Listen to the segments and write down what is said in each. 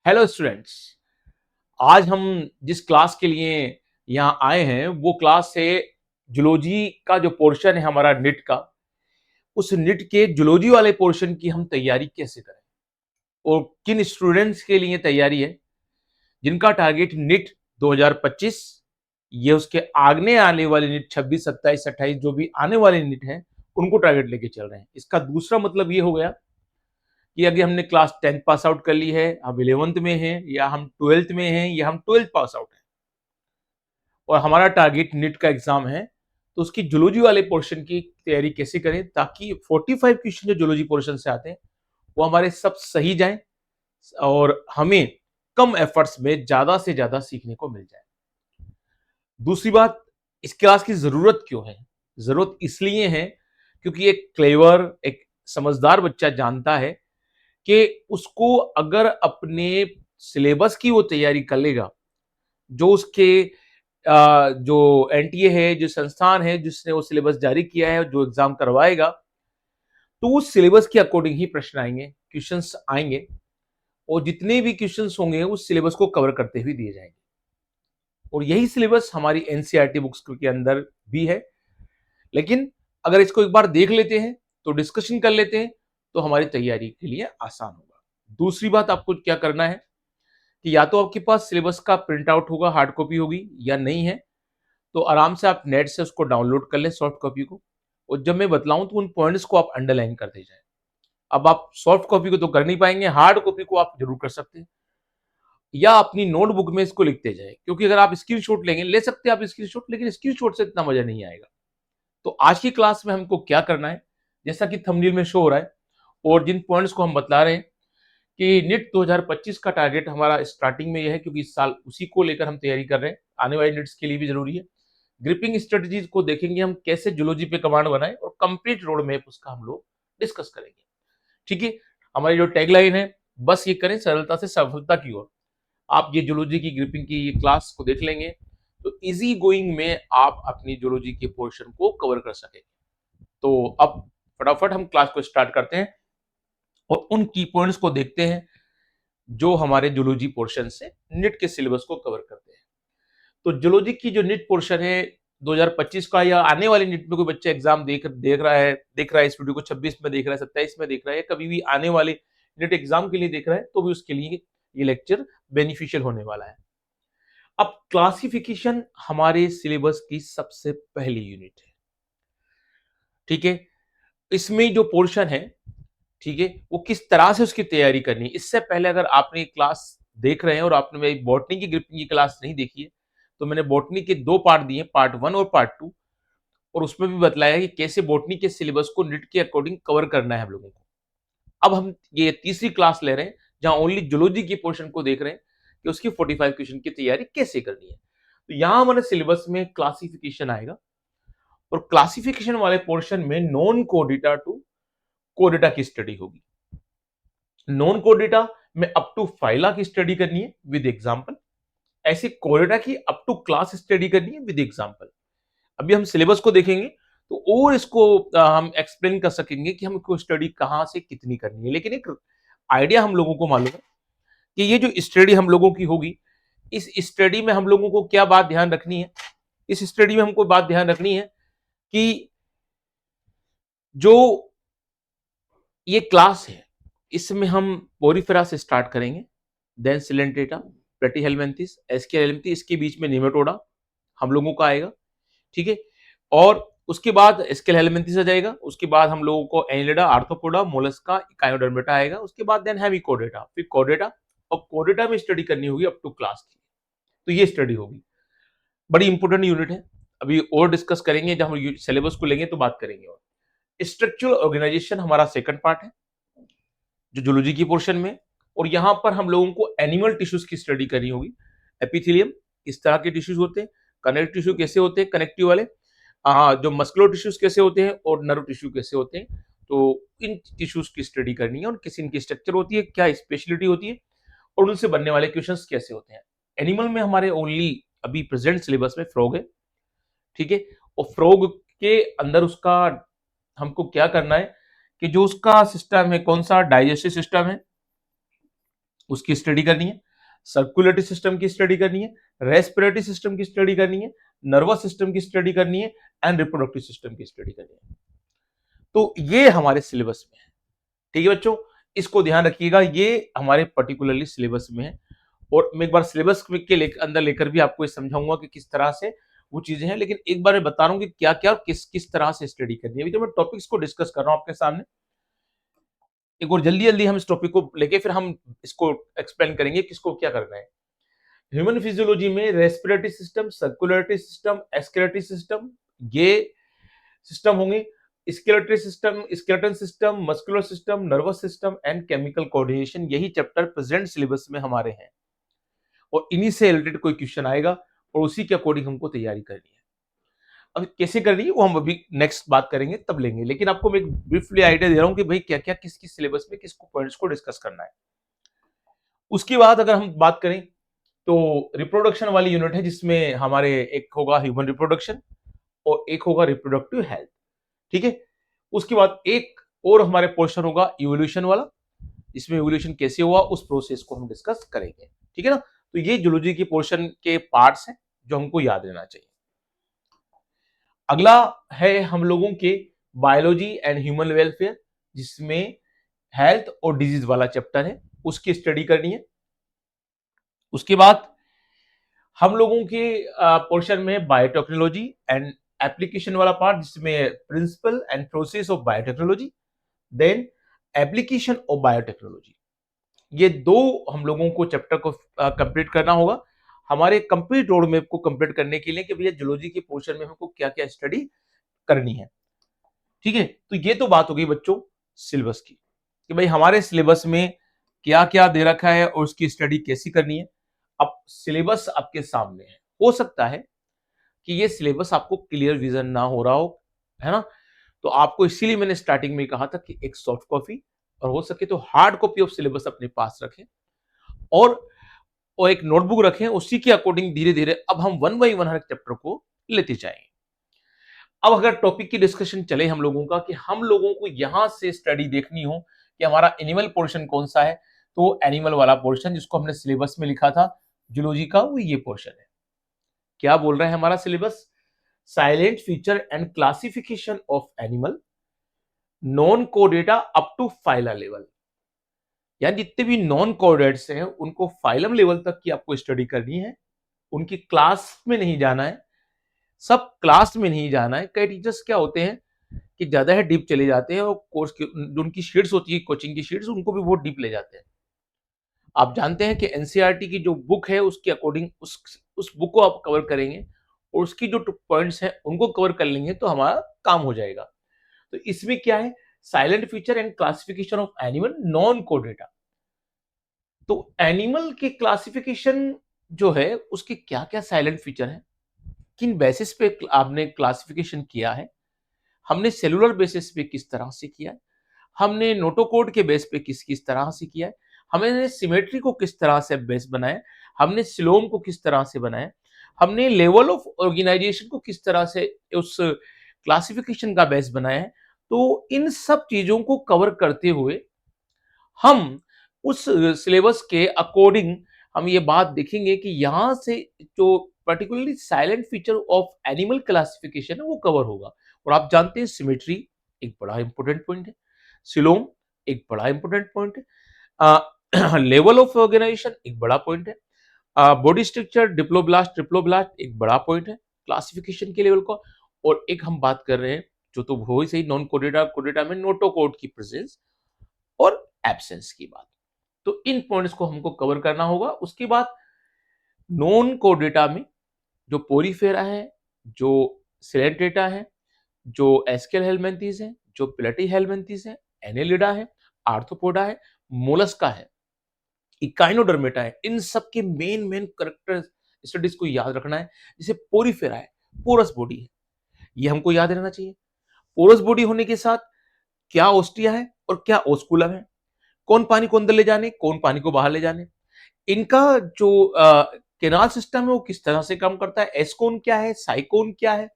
Hello students. आज हम जिस क्लास के लिए यहाँ आए हैं वो क्लास है जूलॉजी का जो पोर्शन है हमारा निट का। उस निट के जूलॉजी वाले पोर्शन की हम तैयारी कैसे करें और किन स्टूडेंट्स के लिए तैयारी है जिनका टारगेट निट 2025 ये उसके आगे आने वाले निट 26 27 28 जो भी आने वाले निट हैं उनको टारगेट लेके चल रहे हैं। इसका दूसरा मतलब ये हो गया कि अगर हमने क्लास 10 पास आउट कर ली है, हम 11th में हैं या हम 12th में हैं या हम 12th पास आउट हैं और हमारा टारगेट नीट का एग्जाम है, तो उसकी जूलॉजी वाले पोर्शन की तैयारी कैसे करें ताकि 45 क्वेश्चन जो जूलॉजी पोर्शन से आते हैं वो हमारे सब सही जाएं और हमें कम एफर्ट्स में ज्यादा से ज्यादा सीखने को मिल जाए। दूसरी बात, इस क्लास की जरूरत क्यों है? जरूरत इसलिए है क्योंकि एक क्लेवर, एक समझदार बच्चा जानता है कि उसको अगर अपने सिलेबस की वो तैयारी कर लेगा, जो उसके जो एनटीए है, जो संस्थान है जिसने वो सिलेबस जारी किया है, जो एग्जाम करवाएगा, तो उस सिलेबस के अकॉर्डिंग ही प्रश्न आएंगे, क्वेश्चंस आएंगे और जितने भी क्वेश्चंस होंगे उस सिलेबस को कवर करते हुए दिए जाएंगे। और यही सिलेबस हमारी एनसीईआरटी बुक्स के अंदर भी है। लेकिन अगर इसको एक बार देख लेते हैं, तो डिस्कशन कर लेते हैं, तो हमारी तैयारी के लिए आसान होगा। दूसरी बात, आपको क्या करना है कि या तो आपके पास सिलेबस का प्रिंट आउट होगा, हार्ड कॉपी होगी, या नहीं है तो आराम से आप नेट से उसको डाउनलोड कर लें सॉफ्ट कॉपी को, और जब मैं बतलाऊं तो उन पॉइंट्स को आप अंडरलाइन करते जाएं। अब आप सॉफ्ट कॉपी को तो कर नहीं पाएंगे, हार्ड कॉपी को आप जरूर कर सकते हैं या अपनी नोटबुक में इसको लिखते जाए, क्योंकि अगर आप स्क्रीनशॉट लेंगे, ले सकते हैं आप स्क्रीनशॉट, लेकिन स्क्रीनशॉट से इतना मजा नहीं आएगा। तो आज की क्लास में हमको क्या करना है, जैसा कि थंबनेल में शो हो रहा है और जिन पॉइंट्स को हम बतला रहे हैं कि निट 2025 का टारगेट हमारा स्टार्टिंग में यह है, क्योंकि इस साल उसी को लेकर हम तैयारी कर रहे हैं, आने वाले निट्स के लिए भी जरूरी है। ग्रिपिंग स्ट्रेटजीज को देखेंगे हम, कैसे जूलॉजी पे कमांड बनाए, और कंप्लीट रोड मैप उसका हम लोग डिस्कस करेंगे। ठीक है, हमारी जो टैगलाइन है, बस ये करें सरलता से सफलता की ओर। आप ये जूलॉजी की ग्रिपिंग की ये क्लास को देख लेंगे तो इजी गोइंग में आप अपनी जूलॉजी के पोर्शन को कवर कर सकेंगे। तो अब फटाफट हम क्लास को स्टार्ट करते हैं और उन की पॉइंट्स को देखते हैं जो हमारे जूलॉजी पोर्शन से निट के सिलेबस को कवर करते हैं। तो जूलॉजी की जो निट पोर्शन है 2025 का, या आने वाले निट में कोई बच्चा एग्जाम देख रहा है इस वीडियो को 26 में देख रहा है, 27 में देख रहा है, कभी भी आने वाले निट एग्जाम के लिए देख रहा है, तो भी उसके लिए ये लेक्चर बेनिफिशियल होने वाला है। अब क्लासिफिकेशन हमारे सिलेबस की सबसे पहली यूनिट है। ठीक है, इसमें जो पोर्शन है, ठीक है, वो किस तरह से उसकी तैयारी करनी है। इससे पहले अगर आपने क्लास देख रहे हैं और आपने मेरी बॉटनी की ग्रिपिंग की क्लास नहीं देखी है, तो मैंने बॉटनी के दो पार्ट दिए, पार्ट 1 और पार्ट 2, और उसमें भी बताया है कि कैसे बॉटनी के सिलेबस को निट के अकॉर्डिंग कवर करना है हम लोगों को। अब हम ये तीसरी क्लास ले रहे हैं जहां ओनली जूलॉजी की पोर्शन को देख रहे हैं कि उसकी 45 क्वेश्चन की तैयारी कैसे करनी है। तो यहां हमारे सिलेबस में क्लासिफिकेशन आएगा और क्लासिफिकेशन वाले पोर्शन में नॉन कोडेटा टू कोडेटा की स्टडी होगी। नॉन कोडेटा में अप टू फाइला की स्टडी करनी है विद एग्जांपल, ऐसे कोडेटा की अप टू क्लास स्टडी करनी है विद एग्जांपल। अभी हम सिलेबस को देखेंगे तो और इसको हम एक्सप्लेन कर सकेंगे कि हमको स्टडी कहां से कितनी करनी है। लेकिन एक आइडिया हम लोगों को मालूम है कि ये जो स्टडी हम लोगों की होगी, इस स्टडी में हम लोगों को क्या बात ध्यान रखनी है। इस स्टडी में हमको बात ध्यान रखनी है कि जो ये क्लास है, इसमें हम पोरिफेरा से स्टार्ट करेंगे, देन सिलेंट्रेटा, प्लेटीहेल्मिन्थेस, एस्केलेंथी, इसके बीच में निमेटोडा हम लोगों का आएगा। ठीक है, और उसके बाद एस्केलेंथेस आ जाएगा, उसके बाद हम लोगों को एनिलिडा, आर्थ्रोपोडा, मोलस्का, इकाइनोडर्मेटा आएगा, उसके बाद देन हेमिकोडेटा, फिर कोडेटा, और कोडेटा में स्टडी करनी होगी अप टू क्लास की। तो ये स्टडी होगी, बड़ी इंपॉर्टेंट यूनिट है। अभी और डिस्कस करेंगे, जब हम सिलेबस को लेंगे तो बात करेंगे। और स्ट्रक्चरल ऑर्गेनाइजेशन हमारा सेकंड पार्ट है जो जूलॉजी की पोर्शन में, और यहां पर हम लोगों को एनिमल टिश्यूज की स्टडी करनी होगी। एपिथेलियम किस तरह के टिश्यूज होते हैं, कनेक्टिव टिश्यू कैसे होते हैं, कनेक्टिव वाले, हाँ, जो मस्कुलर टिश्यूज कैसे होते हैं और नर्व टिश्यू कैसे होते हैं। तो इन टिश्यूज की स्टडी करनी है और किस इनकी स्ट्रक्चर होती है, क्या स्पेशलिटी होती है, और उनसे बनने वाले क्वेश्चंस कैसे होते हैं। एनिमल में हमारे ओनली अभी प्रेजेंट सिलेबस में फ्रॉग है। ठीक है, और फ्रॉग के अंदर उसका हमको क्या करना है कि जो उसका सिस्टम है, कौन सा डाइजेस्टिव सिस्टम है, उसकी स्टडी करनी है, सर्कुलेटरी सिस्टम की स्टडी करनी है, रेस्पिरेटरी सिस्टम की स्टडी करनी है, नर्वस सिस्टम की स्टडी करनी है एंड रिप्रोडक्टिव सिस्टम की स्टडी करनी है। तो ये हमारे सिलेबस में है। ठीक है बच्चों, इसको ध्यान रखिएगा, ये हमारे पर्टिकुलरली सिलेबस में है। और मैं एक बार सिलेबस के अंदर लेकर भी आपको ये समझाऊंगा कि किस तरह से वो चीजें हैं, लेकिन एक बार मैं बता रहा हूं कि क्या क्या और किस किस तरह से स्टडी करनी है। अभी तो मैं टॉपिक्स को डिस्कस कर रहा हूं आपके सामने। एक और जल्दी जल्दी हम इस टॉपिक को लेके फिर हम इसको एक्सप्लेन करेंगे किसको क्या करना है। ह्यूमन फिजियोलॉजी में respiratory system, circulatory system, excretory system, ये सिस्टम होंगे। Skeletal system, skeleton system, muscular system, nervous system and chemical coordination, यही चैप्टर प्रेजेंट सिलेबस में हमारे हैं और इन्हीं से रिलेटेड कोई क्वेश्चन आएगा और उसी के अकॉर्डिंग हमको तैयारी करनी है। अब कैसे करनी है वो हम अभी नेक्स्ट बात करेंगे तब लेंगे, लेकिन आपको मैं एक ब्रीफली आइडिया दे रहा हूं कि भाई क्या क्या किस किस सिलेबस में किस पॉइंट्स को डिस्कस करना है। उसके बाद अगर हम बात करें तो रिप्रोडक्शन वाली यूनिट है, जिसमें हमारे एक होगा ह्यूमन रिप्रोडक्शन और एक होगा रिप्रोडक्टिव हेल्थ। ठीक है, उसके बाद एक और हमारे पोर्शन होगा इवोल्यूशन वाला, इसमें इवोल्यूशन कैसे हुआ उस प्रोसेस को हम डिस्कस करेंगे। ठीक है ना, तो ये जूलॉजी के पोर्शन के पार्ट्स हैं जो हमको याद रहना चाहिए। अगला है हम लोगों के बायोलॉजी एंड ह्यूमन वेलफेयर, जिसमें हेल्थ और डिजीज वाला चैप्टर है, उसकी स्टडी करनी है। उसके बाद हम लोगों के पोर्शन में बायोटेक्नोलॉजी एंड एप्लीकेशन वाला पार्ट, जिसमें principle and process of biotechnology, then application of biotechnology. ये दो हम लोगों को चैप्टर को कंप्लीट करना होगा हमारे कंप्लीट रोड मैप को कंप्लीट करने के लिए कि भैया जूलॉजी के पोर्शन में हमको क्या क्या स्टडी करनी है। ठीक है, तो ये तो बात हो गई बच्चों सिलेबस की कि भाई हमारे सिलेबस में क्या क्या दे रखा है और उसकी स्टडी कैसी करनी है। अब सिलेबस आपके सामने है, हो सकता है कि ये सिलेबस आपको क्लियर विजन ना हो रहा हो, है ना, तो आपको इसीलिए मैंने स्टार्टिंग में कहा था कि एक सॉफ्ट कॉपी और हो सके तो हार्ड कॉपी ऑफ सिलेबस अपने पास रखें और एक नोटबुक रखें, उसी के अकॉर्डिंग धीरे धीरे अब हम one by one her chapter को लेते जाएंगे। अब अगर टॉपिक की डिस्कशन चले हम लोगों का कि हम लोगों को यहां से स्टडी देखनी हो कि हमारा एनिमल पोर्शन कौन सा है, तो एनिमल वाला पोर्शन जिसको हमने सिलेबस में लिखा था जूलॉजी का, वो ये पोर्शन है। क्या बोल रहा है हमारा syllabus? Salient feature and classification of animal, non कोडेटा अप टू फाइलम लेवल। यानी जितने भी नॉन कोडेट्स हैं उनको फाइलम लेवल तक की आपको स्टडी करनी है, उनकी क्लास में नहीं जाना है, सब क्लास में नहीं जाना है। कई टीचर्स क्या होते हैं कि ज्यादा है डीप चले जाते हैं और कोर्स की जो उनकी शीट्स होती है कोचिंग की शीट्स उनको भी बहुत डीप ले जाते हैं। आप जानते हैं कि एनसीईआरटी की जो बुक है उसके अकॉर्डिंग उस बुक को आप कवर करेंगे और उसकी जो पॉइंट्स हैं उनको कवर कर लेंगे तो हमारा काम हो जाएगा। तो इसमें क्या है, salient feature and classification of animal non कोडेटा। तो एनिमल के क्लासिफिकेशन जो है उसके क्या क्या साइलेंट फीचर हैं, किन बेसिस पे आपने क्लासिफिकेशन किया है, हमने सेलुलर बेसिस पे किस तरह से किया है, हमने नोटोकोड के बेस पे किस किस तरह से किया है, हमने सिमेट्री को किस तरह से बेस बनाया, हमने सिलोम को किस तरह से बनाया, हमने लेवल ऑफ ऑर्गेनाइजेशन को किस तरह से उस क्लासिफिकेशन का बेस बनाया है। तो इन सब चीजों को कवर करते हुए हम उस सिलेबस के अकॉर्डिंग हम ये बात देखेंगे कि यहाँ से जो particularly silent feature of animal classification है वो कवर होगा। और आप जानते हैं सिमेट्री एक बड़ा इंपॉर्टेंट पॉइंट है, सिलोम एक बड़ा इंपॉर्टेंट पॉइंट है, लेवल ऑफ ऑर्गेनाइजेशन एक बड़ा पॉइंट है, बॉडी स्ट्रक्चर डिप्लोब्लास्ट ट्रिप्लोब्लास्ट एक बड़ा पॉइंट है क्लासिफिकेशन के लेवल का। और एक हम बात कर रहे हैं जो तो हो ही सही नॉन कोडेटा कोडेटा में नोटोकोड की प्रेजेंस और एब्सेंस की बात। तो इन पॉइंट्स को हमको कवर करना होगा। उसके बाद नॉन कोड डेटा में जो पोरीफेरा है, जो सिलेंट्रेटा है, जो एस्केल हेलमिंथेस है, जो प्लेटी हेलमिंथेस है, एनेलिडा है, आर्थ्रोपोडा है, मोलस्का है, इकाइनोडर्मेटा है, इन सब के मेन मेन कैरेक्टर स्टडीज को याद रखना है। जैसे पोरीफेरा है, पोरस बॉडी है, ये हमको याद रहना चाहिए। पोरस बॉडी होने के साथ क्या ओस्टिया है और क्या ओस्कुलम है, कौन पानी को अंदर ले जाने कौन पानी को बाहर ले जाने, इनका जो केनाल सिस्टम है वो किस तरह से काम करता है, एस्कोन क्या है, साइकोन क्या है,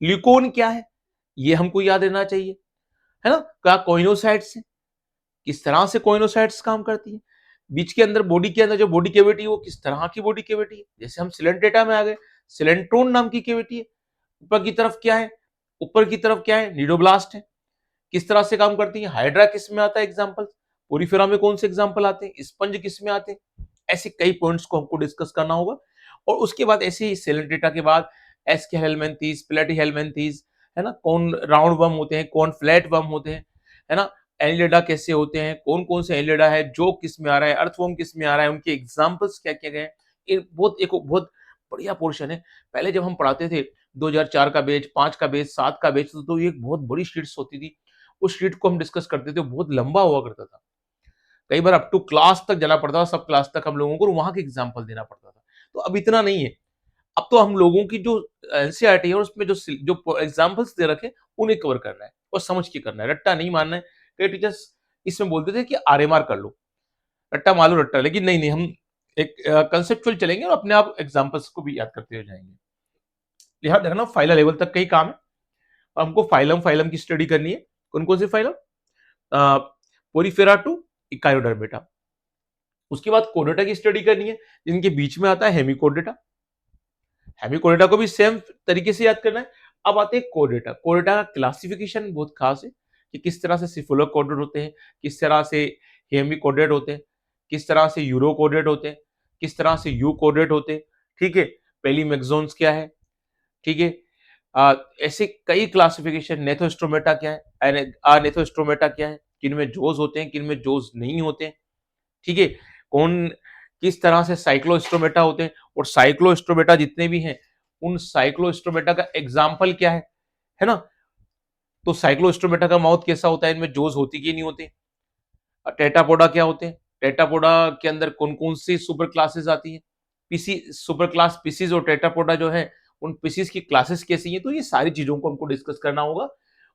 ल्यूकोन क्या है, ये हमको याद रहना चाहिए, है ना। क्या कोइनोसाइट्स है, किस तरह से कोइनोसाइट्स काम करती है, बीच के अंदर बॉडी के अंदर जो बॉडी कैविटी है वो किस तरह की बॉडी कैविटी है। जैसे हम सिलेंट्रेटा में आ गए, सिलेंट्रोन नाम की कैविटी है। ऊपर की तरफ क्या है, ऊपर की तरफ क्या है, निडोब्लास्ट है। किस तरह से काम करती है, हाइड्रा किस में आता है एग्जांपल, पोरीफेरा में कौन से एग्जांपल आते हैं, स्पंज किस में आते हैं। ऐसे कई पॉइंट्स को हमको डिस्कस करना होगा। और उसके बाद ऐसे ही सिलेंट्रेटा के बाद एस्केहेलमिन्थेस, प्लेटिहेलमिन्थेस, है ना, कौन राउंड वर्म होते हैं, कौन फ्लैट वर्म होते हैं, है ना, एनिलिडा कैसे होते हैं, कौन कौन से एनिलिडा है, जो किस में आ रहा है, अर्थवर्म किस में आ रहा है, उनके एग्जांपल्स क्या क्या गए हैं। ये बहुत बढ़िया पोर्शन है। पहले जब हम पढ़ाते थे 2004 का बैच, 5 का बैच, 7 का बैच, तो ये एक बहुत बड़ी शीट्स होती थी। उस शीट को हम डिस्कस करते थे, बहुत लंबा हुआ करता था। कई बार अप टू क्लास तक जाना पड़ता था, सब क्लास तक हम लोगों को वहां के एग्जाम्पल देना पड़ता था। तो अब इतना नहीं है। अब तो हम लोगों की जो एनसीईआरटी है और उसमें जो एग्जाम्पल्स दे रखे उन्हें कवर करना है और समझ के करना है, रट्टा नहीं मानना है। कई टीचर्स इसमें बोलते थे कि आरएमआर कर लो, रट्टा मार लो रट्टा, लेकिन नहीं नहीं, हम एक कंसेप्चुअल चलेंगे और अपने आप एग्जाम्पल्स को भी याद करते हो जाएंगे। ध्यान रखना फाइलम लेवल तक का ही काम है। हमको फाइलम फाइलम की स्टडी करनी है। कौन कौन से फाइलम, पोरीफेरा टू इकायोडर्मेटा। उसके बाद कोर्डेटा की स्टडी करनी है, जिनके बीच में आता है हेमिकोर्डेटा। हेमिकोर्डेटा को भी सेम तरीके से याद करना है। अब आते हैं कोर्डेटा। कोर्डेटा का क्लासिफिकेशन बहुत खास है कि किस तरह से सिफोलोकोर्डेट होते हैं, किस तरह से हेमिकोर्डेट होते हैं, किस तरह से यूरोकोर्डेट होते हैं, किस तरह से यूकोर्डेट होते हैं। ठीक है, पेलीमेक्सोन्स क्या है, ठीक है। ऐसे कई क्लासिफिकेशन, नेथोस्ट्रोमेटा क्या है, अनेथोस्ट्रोमेटा क्या है, किनमें जोज होते हैं, किनमें जोज नहीं होते हैं। ठीक है, कौन किस तरह से साइक्लोस्ट्रोमेटा होते हैं, और साइक्लोस्ट्रोमेटा जितने भी हैं उन साइक्लोस्ट्रोमेटा का एग्जाम्पल क्या है ना। तो साइक्लोस्ट्रोमेटा का माउथ कैसा होता है, इनमें जोज होती कि नहीं होते। टेटापोडा क्या होते हैं, टेटापोडा के अंदर कौन कौन सी सुपर क्लासेस आती है, पीसी सुपर क्लास पीसीज और टेटापोडा जो है उन पीसीज की क्लासेस कैसी हैं। तो ये सारी चीजों को हमको डिस्कस करना होगा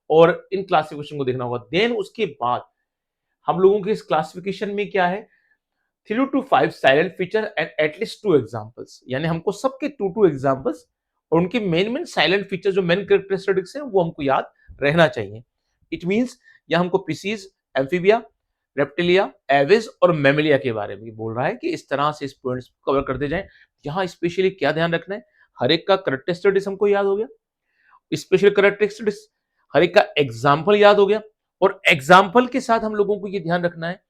और इन क्लासिफिकेशन को देखना होगा। देन उसके बाद हम लोगों के इस क्लासिफिकेशन में क्या है, 3 to 5 silent feature and at least 2 examples, यानी हमको सबके 2 एग्जांपल्स और उनके मेन साइलेंट फीचर जो मेन कैरेक्टरिस्टिक्स हैं वो हमको याद रहना चाहिए। इट मींस या हमको पीसीज, एम्फीबिया, रेप्टिलिया, एविस और मैमेलिया के बारे में बोल रहा है कि इस तरह से इस पॉइंट्स को कवर करते जाएं। यहाँ स्पेशली क्या ध्यान रखना है, हर एक का कैरेक्टरिस्टिक्स हमको याद हो गया, स्पेशल कैरेक्टरिस्टिक्स हर एक का एग्जाम्पल याद हो गया, और एग्जाम्पल के साथ हम लोगों को ये ध्यान रखना है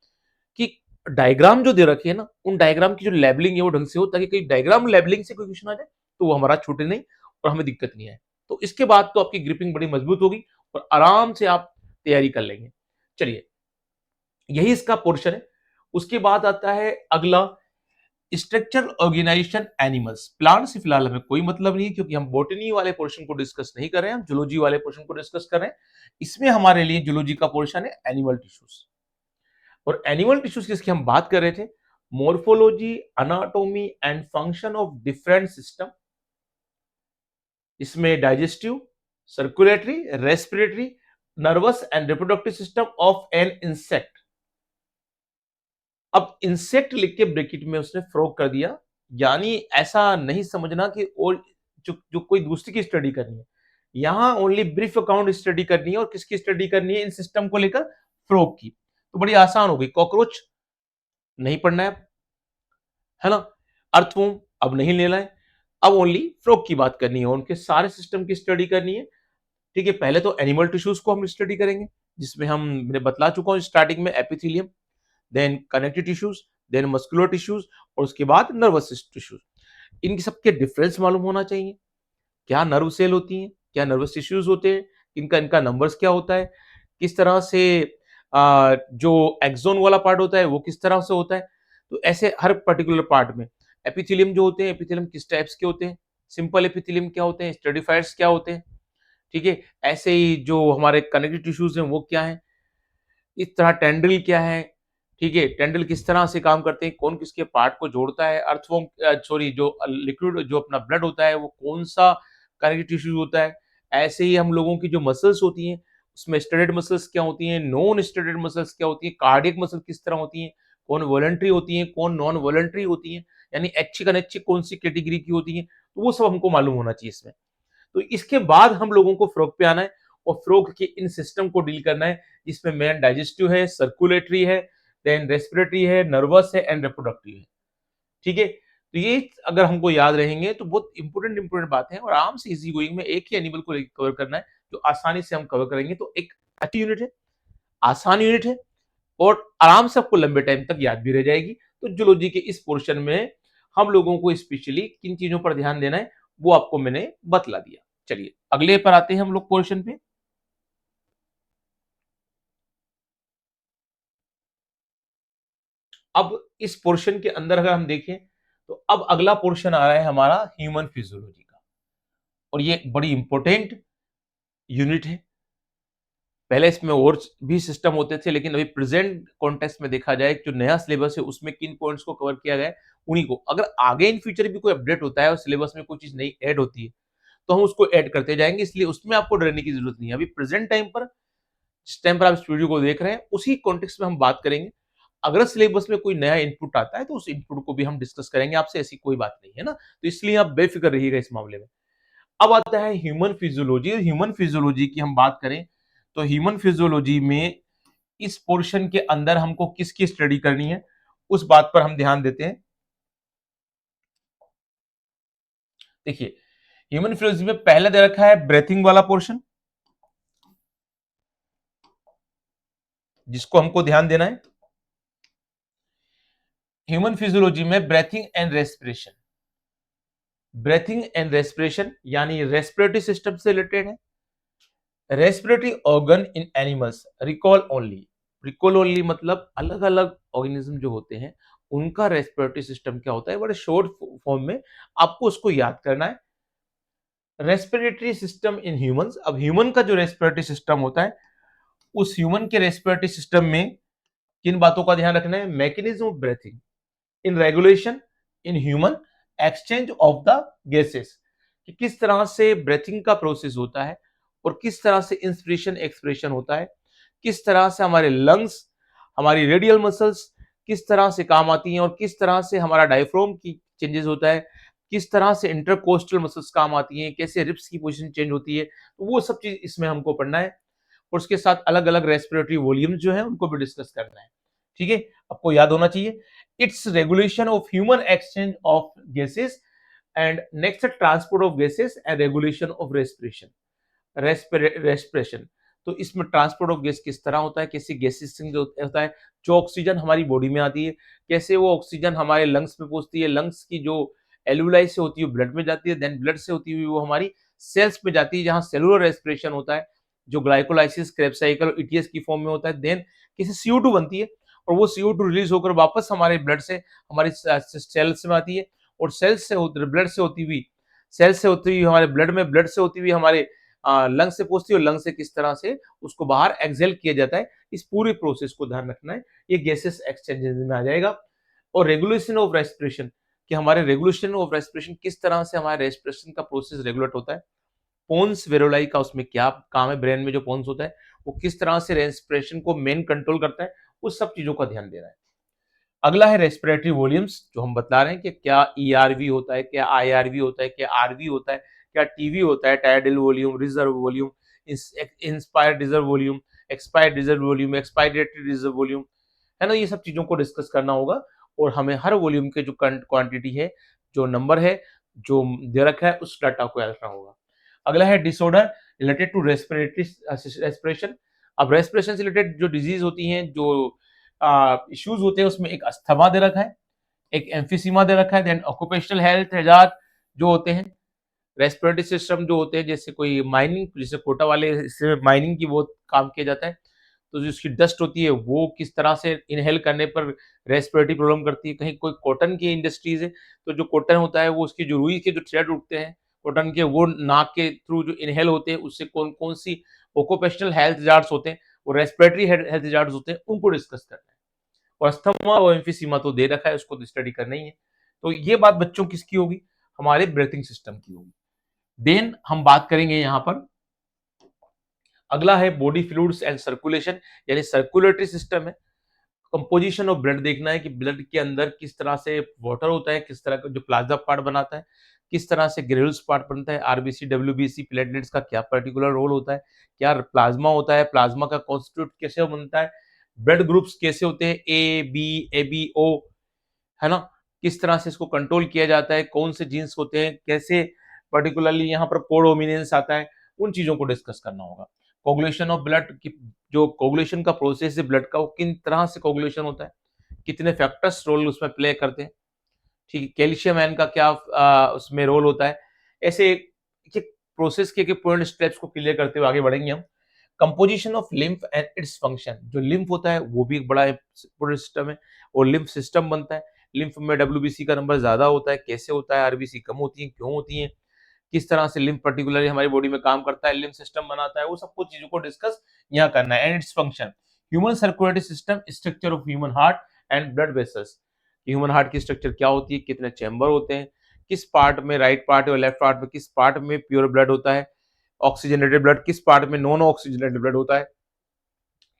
कि डायग्राम जो दे रखे है ना, उन डायग्राम की जो लेबलिंग है वो ढंग से हो, ताकि कहीं डायग्राम लेबलिंग से कोई क्वेश्चन आ जाए तो वो हमारा छूटे नहीं और हमें दिक्कत नहीं आए। तो इसके बाद तो आपकी ग्रिपिंग बड़ी मजबूत होगी और आराम से आप तैयारी कर लेंगे। चलिए, यही इसका पोर्शन है। उसके बाद आता है अगला, स्ट्रक्चर ऑर्गेनाइजेशन एनिमल्स। प्लांट से फिलहाल हमें कोई मतलब नहीं है, क्योंकि हम बोटनी वाले पोर्शन को डिस्कस नहीं कर रहे हैं, हम जूलॉजी वाले पोर्शन को डिस्कस कर रहे हैं। इसमें हमारे लिए जूलॉजी का पोर्शन है एनिमल टिश्यूज। और एनिमल टिश्यूज किसकी हम बात कर रहे थे, morphology, anatomy and function of different system. इसमें digestive, circulatory, respiratory, nervous and reproductive system of an insect. अब इंसेक्ट लिख के ब्रैकेट में उसने फ्रॉग कर दिया, यानी ऐसा नहीं समझना कि और जो कोई दूसरी की स्टडी करनी है। यहां ओनली ब्रीफ अकाउंट स्टडी करनी है, और किसकी स्टडी करनी है, इन सिस्टम को लेकर, फ्रॉग की। तो बड़ी आसान हो गई, कॉकरोच नहीं पढ़ना है ना, अर्थवॉर्म अब नहीं लेना है, अब ओनली फ्रॉग की बात करनी है, उनके सारे सिस्टम की स्टडी करनी है। ठीक है, पहले तो एनिमल टिश्यूज को हम स्टडी करेंगे, जिसमें मैंने बतला चुका हूं स्टार्टिंग में, epithelium, then connective tissues, then muscular tissues, और उसके बाद नर्वस टिश्यूज। इनके सबके डिफरेंस मालूम होना चाहिए, क्या नर्व सेल होती हैं, क्या नर्वस टिश्यूज होते हैं, इनका नंबर्स क्या होता है, किस तरह से जो एक्सोन वाला पार्ट होता है वो किस तरह से होता है। तो ऐसे हर पर्टिकुलर पार्ट में एपिथेलियम जो होते हैं, एपिथेलियम किस टाइप्स के होते हैं, सिंपल एपिथेलियम क्या होते हैं, स्ट्रेटिफाइड्स क्या होते हैं। ठीक है, ऐसे ही जो हमारे कनेक्टिव टिश्यूज हैं वो क्या है, इस तरह टेंड्रिल क्या है। ठीक है, टेंड्रिल किस तरह से काम करते हैं, कौन किसके पार्ट को जोड़ता है, अर्थवॉर्म सॉरी जो लिक्विड जो अपना ब्लड होता है वो कौन सा कनेक्टिव टिश्यू होता है। ऐसे ही हम लोगों की जो मसल्स होती हैं उसमें स्टेरॉइड मसल्स क्या होती हैं, नॉन स्टेरॉइड मसल्स क्या होती हैं, कार्डियक मसल किस तरह होती हैं, कौन वॉलंटरी होती हैं, कौन नॉन वॉलंटरी होती हैं, यानी ऐच्छिक अनैच्छिक कौन सी कैटेगरी की होती हैं। तो वो सब हमको मालूम होना चाहिए इसमें। तो इसके बाद हम लोगों को फ्रॉग पे आना है और फ्रॉग के इन सिस्टम को डील करना है, जिसमें मेन डाइजेस्टिव है, सर्कुलेटरी है, देन रेस्पिरेटरी है, नर्वस है एंड रिप्रोडक्टिव है। ठीक है? तो ये अगर हमको याद रहेंगे तो बहुत इंपॉर्टेंट बात है, और आराम से इजी गोइंग में एक ही एनिमल को कवर करना है, जो आसानी से हम कवर करेंगे। तो एक अच्छी यूनिट है, आसान यूनिट है, और आराम से आपको लंबे टाइम तक याद भी रह जाएगी। तो जूलॉजी के इस पोर्शन में हम लोगों को स्पेशली किन चीजों पर ध्यान देना है, वो आपको मैंने बतला दिया। चलिए अगले पर आते हैं हम लोग पोर्शन पे। अब इस पोर्शन के अंदर अगर हम देखें, तो अब अगला पोर्शन आ रहा है हमारा ह्यूमन फिजियोलॉजी का, और ये बड़ी इंपॉर्टेंट यूनिट है। पहले इसमें और भी सिस्टम होते थे, लेकिन अभी प्रेजेंट कॉन्टेक्स्ट में देखा जाए, जो नया सिलेबस है उसमें किन पॉइंट्स को कवर किया गया है, उन्हीं को। अगर आगे इन फ्यूचर भी कोई अपडेट होता है और सिलेबस में कोई चीज नई ऐड होती है, तो हम उसको ऐड करते जाएंगे, इसलिए उसमें आपको डरने की जरूरत नहीं है। अभी प्रेजेंट टाइम पर, जिस टाइम पर आप इस वीडियो को देख रहे हैं, उसी कॉन्टेक्स्ट में हम बात करेंगे। अगर सिलेबस में कोई नया इनपुट आता है, तो उस इनपुट को भी हम डिस्कस करेंगे आपसे, ऐसी कोई बात नहीं है ना। तो इसलिए आप बेफिक्र रहिएगा इस मामले में। अब आता है ह्यूमन फिजियोलॉजी। ह्यूमन फिजियोलॉजी की हम बात करें, तो ह्यूमन फिजियोलॉजी में इस पोर्शन के अंदर हमको किसकी स्टडी करनी है, उस बात पर हम ध्यान देते हैं। देखिए, ह्यूमन फिजियोलॉजी में पहले दे रखा है ब्रेथिंग वाला पोर्शन, जिसको हमको ध्यान देना है। ह्यूमन फिजियोलॉजी में breathing and respiration, breathing and respiration यानी रेस्पिरेटरी सिस्टम से रिलेटेड है। Respiratory organ in animals, recall only. Recall only मतलब अलग अलग ऑर्गेनिज्म जो होते हैं, उनका रेस्पिरेटरी सिस्टम क्या होता है, बड़े शॉर्ट फॉर्म में आपको उसको याद करना है। रेस्पिरेटरी सिस्टम इन ह्यूमंस, अब ह्यूमन का जो रेस्पिरेटरी सिस्टम होता है, उस ह्यूमन के रेस्पिरेटरी सिस्टम में किन बातों का ध्यान रखना है, mechanism of breathing in regulation in human, exchange of the gases, कि किस तरह से ब्रीथिंग का प्रोसेस होता है, और किस तरह से इंस्पिरेशन एक्सपिरेशन होता है, किस तरह से हमारे लंग्स, हमारी रेडियल मसल्स किस तरह से काम आती हैं, और किस तरह से हमारा डायफ्राम की चेंजेस होता है, किस तरह से इंटरकोस्टल मसल्स काम आती हैं, कैसे रिब्स की पोजीशन चेंज होती है, तो वो सब चीज इसमें हमको पढ़ना है। और उसके साथ अलग अलग रेस्पिरेटरी वॉल्यूम्स जो है उनको भी डिस्कस करना है। ठीक है, आपको याद होना चाहिए। It's regulation of human exchange of gases, and next transport of gases and regulation of respiration, respiration. तो इसमें ट्रांसपोर्ट ऑफ गैस किस तरह होता है, कैसे गैसेस जो होता है, जो ऑक्सीजन हमारी बॉडी में आती है, कैसे वो ऑक्सीजन हमारे लंग्स में पहुंचती है, लंग्स की जो एल्यूलाई से होती है ब्लड में जाती है, देन ब्लड से होती हुई वो हमारी सेल्स में जाती है, जहां सेलुलर रेस्पिरेशन होता है, जो ग्लाइकोलाइसिस, क्रेब्स साइकिल और ईटीएस की फॉर्म में होता है। देन किसी CO2 बनती है, और वो CO2 रिलीज होकर वापस हमारे ब्लड से हमारी सेल्स में आती है, और सेल्स से ब्लड से होती हुई, सेल्स से होती हुई हमारे ब्लड में, ब्लड से होती हुई हमारे लंग से पहुंचती है, और लंग से किस तरह से उसको बाहर एक्सेल किया जाता है। इस पूरे प्रोसेस को ध्यान रखना है, ये गैसेस एक्सचेंजेस में आ जाएगा। और रेगुलेशन ऑफ रेस्पिरेशन, कि हमारे रेगुलेशन ऑफ रेस्पिरेशन किस तरह से हमारे रेस्पिरेशन का प्रोसेस रेगुलेट होता है। पोन्स वेरोलाई का उसमें क्या काम है, ब्रेन में जो पोन्स होता है वो किस तरह से रेस्पिरेशन को मेन कंट्रोल करता है, उस सब चीजों का ध्यान देना है। अगला है रेस्पिरेटरी वॉल्यूम्स, जो हम बता रहे हैं कि क्या ERV होता है, क्या IRV होता है, क्या RV होता है, क्या TV होता है, tidal volume, reserve volume, inspired reserve volume, expired reserve volume, expiratory reserve volume, है ना। ये सब चीजों को डिस्कस करना होगा, और हमें हर वॉल्यूम के जो क्वांटिटी है, जो नंबर है, जो दे रखा है, उस डाटा को याद रखना होगा। अगला है disorder related to respiratory respiration. अब रेस्पिरेशन से रिलेटेड जो डिजीज होती हैं, जो इश्यूज होते हैं, उसमें एक अस्थमा दे रखा है, एक एम्फिसीमा दे रखा है, देन ऑक्यूपेशनल हेल्थ हैजार्ड जो होते हैं, रेस्पिरेटरी सिस्टम जो होते हैं, जैसे कोई माइनिंग, जैसे कोटा वाले इससे माइनिंग की बहुत काम किया जाता है, तो जो उसकी डस्ट होती है वो किस तरह से इनहेल करने पर रेस्पिरेटरी प्रॉब्लम करती है। कहीं कोई कॉटन की इंडस्ट्रीज है, तो जो कॉटन होता है वो उसकी जो रुई के जो थ्रेड उठते हैं कॉटन के, वो नाक के थ्रू जो इनहेल होते हैं, उससे कौन कौन सी ऑक्यूपेशनल हेल्थ हैजार्ड्स होते हैं, वो रेस्पिरेटरी हेल्थ हैजार्ड्स होते हैं, उनको डिस्कस करना है। और अस्थमा और एम्फिसीमा तो दे रखा है, उसको तो स्टडी करना ही है। तो ये बात बच्चों किसकी होगी, हमारे ब्रीथिंग सिस्टम की होगी। देन हम बात करेंगे यहाँ पर, अगला है बॉडी फ्लूइड्स एंड सर्कुलेशन, यानी सर्कुलेटरी सिस्टम है। कंपोजिशन ऑफ ब्लड देखना है कि ब्लड के अंदर किस तरह से वाटर होता है, किस तरह का जो प्लाज्मा पार्ट बनाता है, किस तरह से ग्रेनुल्स पार्ट बनता है, RBC WBC प्लेटलेट्स का क्या पर्टिकुलर रोल होता है, क्या प्लाज्मा होता है, प्लाज्मा का कॉन्स्टिट्यूट कैसे बनता है, ब्लड ग्रुप्स कैसे होते हैं, A B, A B O, है ना, किस तरह से इसको कंट्रोल किया जाता है, कौन से जीन्स होते हैं, कैसे पर्टिकुलरली यहाँ पर कोडोमिनेंस आता है, उन चीजों को डिस्कस करना होगा। कोगुलेशन ऑफ ब्लड की जो कोगुलेशन का प्रोसेस है ब्लड का, वो किन तरह से कोगुलेशन होता है, कितने फैक्टर्स रोल उसमें प्ले करते हैं, ठीक है, कैल्शियम आयन का क्या उसमें रोल होता है। ऐसे एक प्रोसेस के पॉइंट स्टेप्स को क्लियर करते हुए आगे बढ़ेंगे हम। Composition of lymph and its function, जो लिम्फ होता है वो भी एक बड़ा इंपॉर्टेंट सिस्टम है, और लिम्फ सिस्टम बनता है। लिम्फ में डब्ल्यूबीसी का नंबर ज्यादा होता है, कैसे होता है, आरबीसी कम होती है, क्यों होती है, किस तरह से लिम्फ पर्टिकुलरली हमारी बॉडी में काम करता है, लिम्फ सिस्टम बनाता है, वो सब कुछ चीजों को डिस्कस यहाँ करना है। And its function, human circulatory system, structure of human heart and blood vessels, human heart की स्ट्रक्चर क्या होती है, कितने चैम्बर होते हैं, किस पार्ट में, राइट पार्ट और लेफ्ट पार्ट में किस पार्ट में प्योर ब्लड होता है, ऑक्सीजनेटेड ब्लड किस पार्ट में नॉन ऑक्सीजनेटेड ब्लड होता है,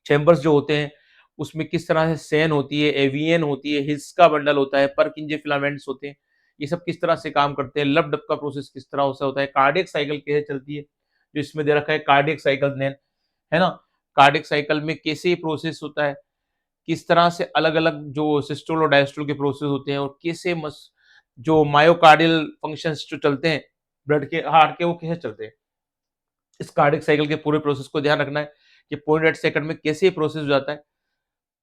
चैम्बर्स जो होते हैं उसमें किस तरह से सेन होती है, एवियन होती है, हिस्स का बंडल होता है, परकिंजे फिलामेंट्स होते हैं, ये सब किस तरह से काम करते हैं, लब डब का प्रोसेस किस तरह से होता है, कार्डियक साइकिल कैसे चलती है, जो इसमें दे रखा है कार्डियक साइकिल ने, है ना, कार्डियक साइकिल में कैसे प्रोसेस होता है, किस तरह से अलग अलग जो सिस्टोल और डायस्टोल के प्रोसेस होते हैं, और कैसे जो मायोकार्डियल फंक्शंस जो चलते हैं ब्लड के, हार्ट के, वो कैसे चलते हैं। इस कार्डियक साइकिल के पूरे प्रोसेस को ध्यान रखना है कि 0.8 सेकंड में कैसे प्रोसेस हो जाता है,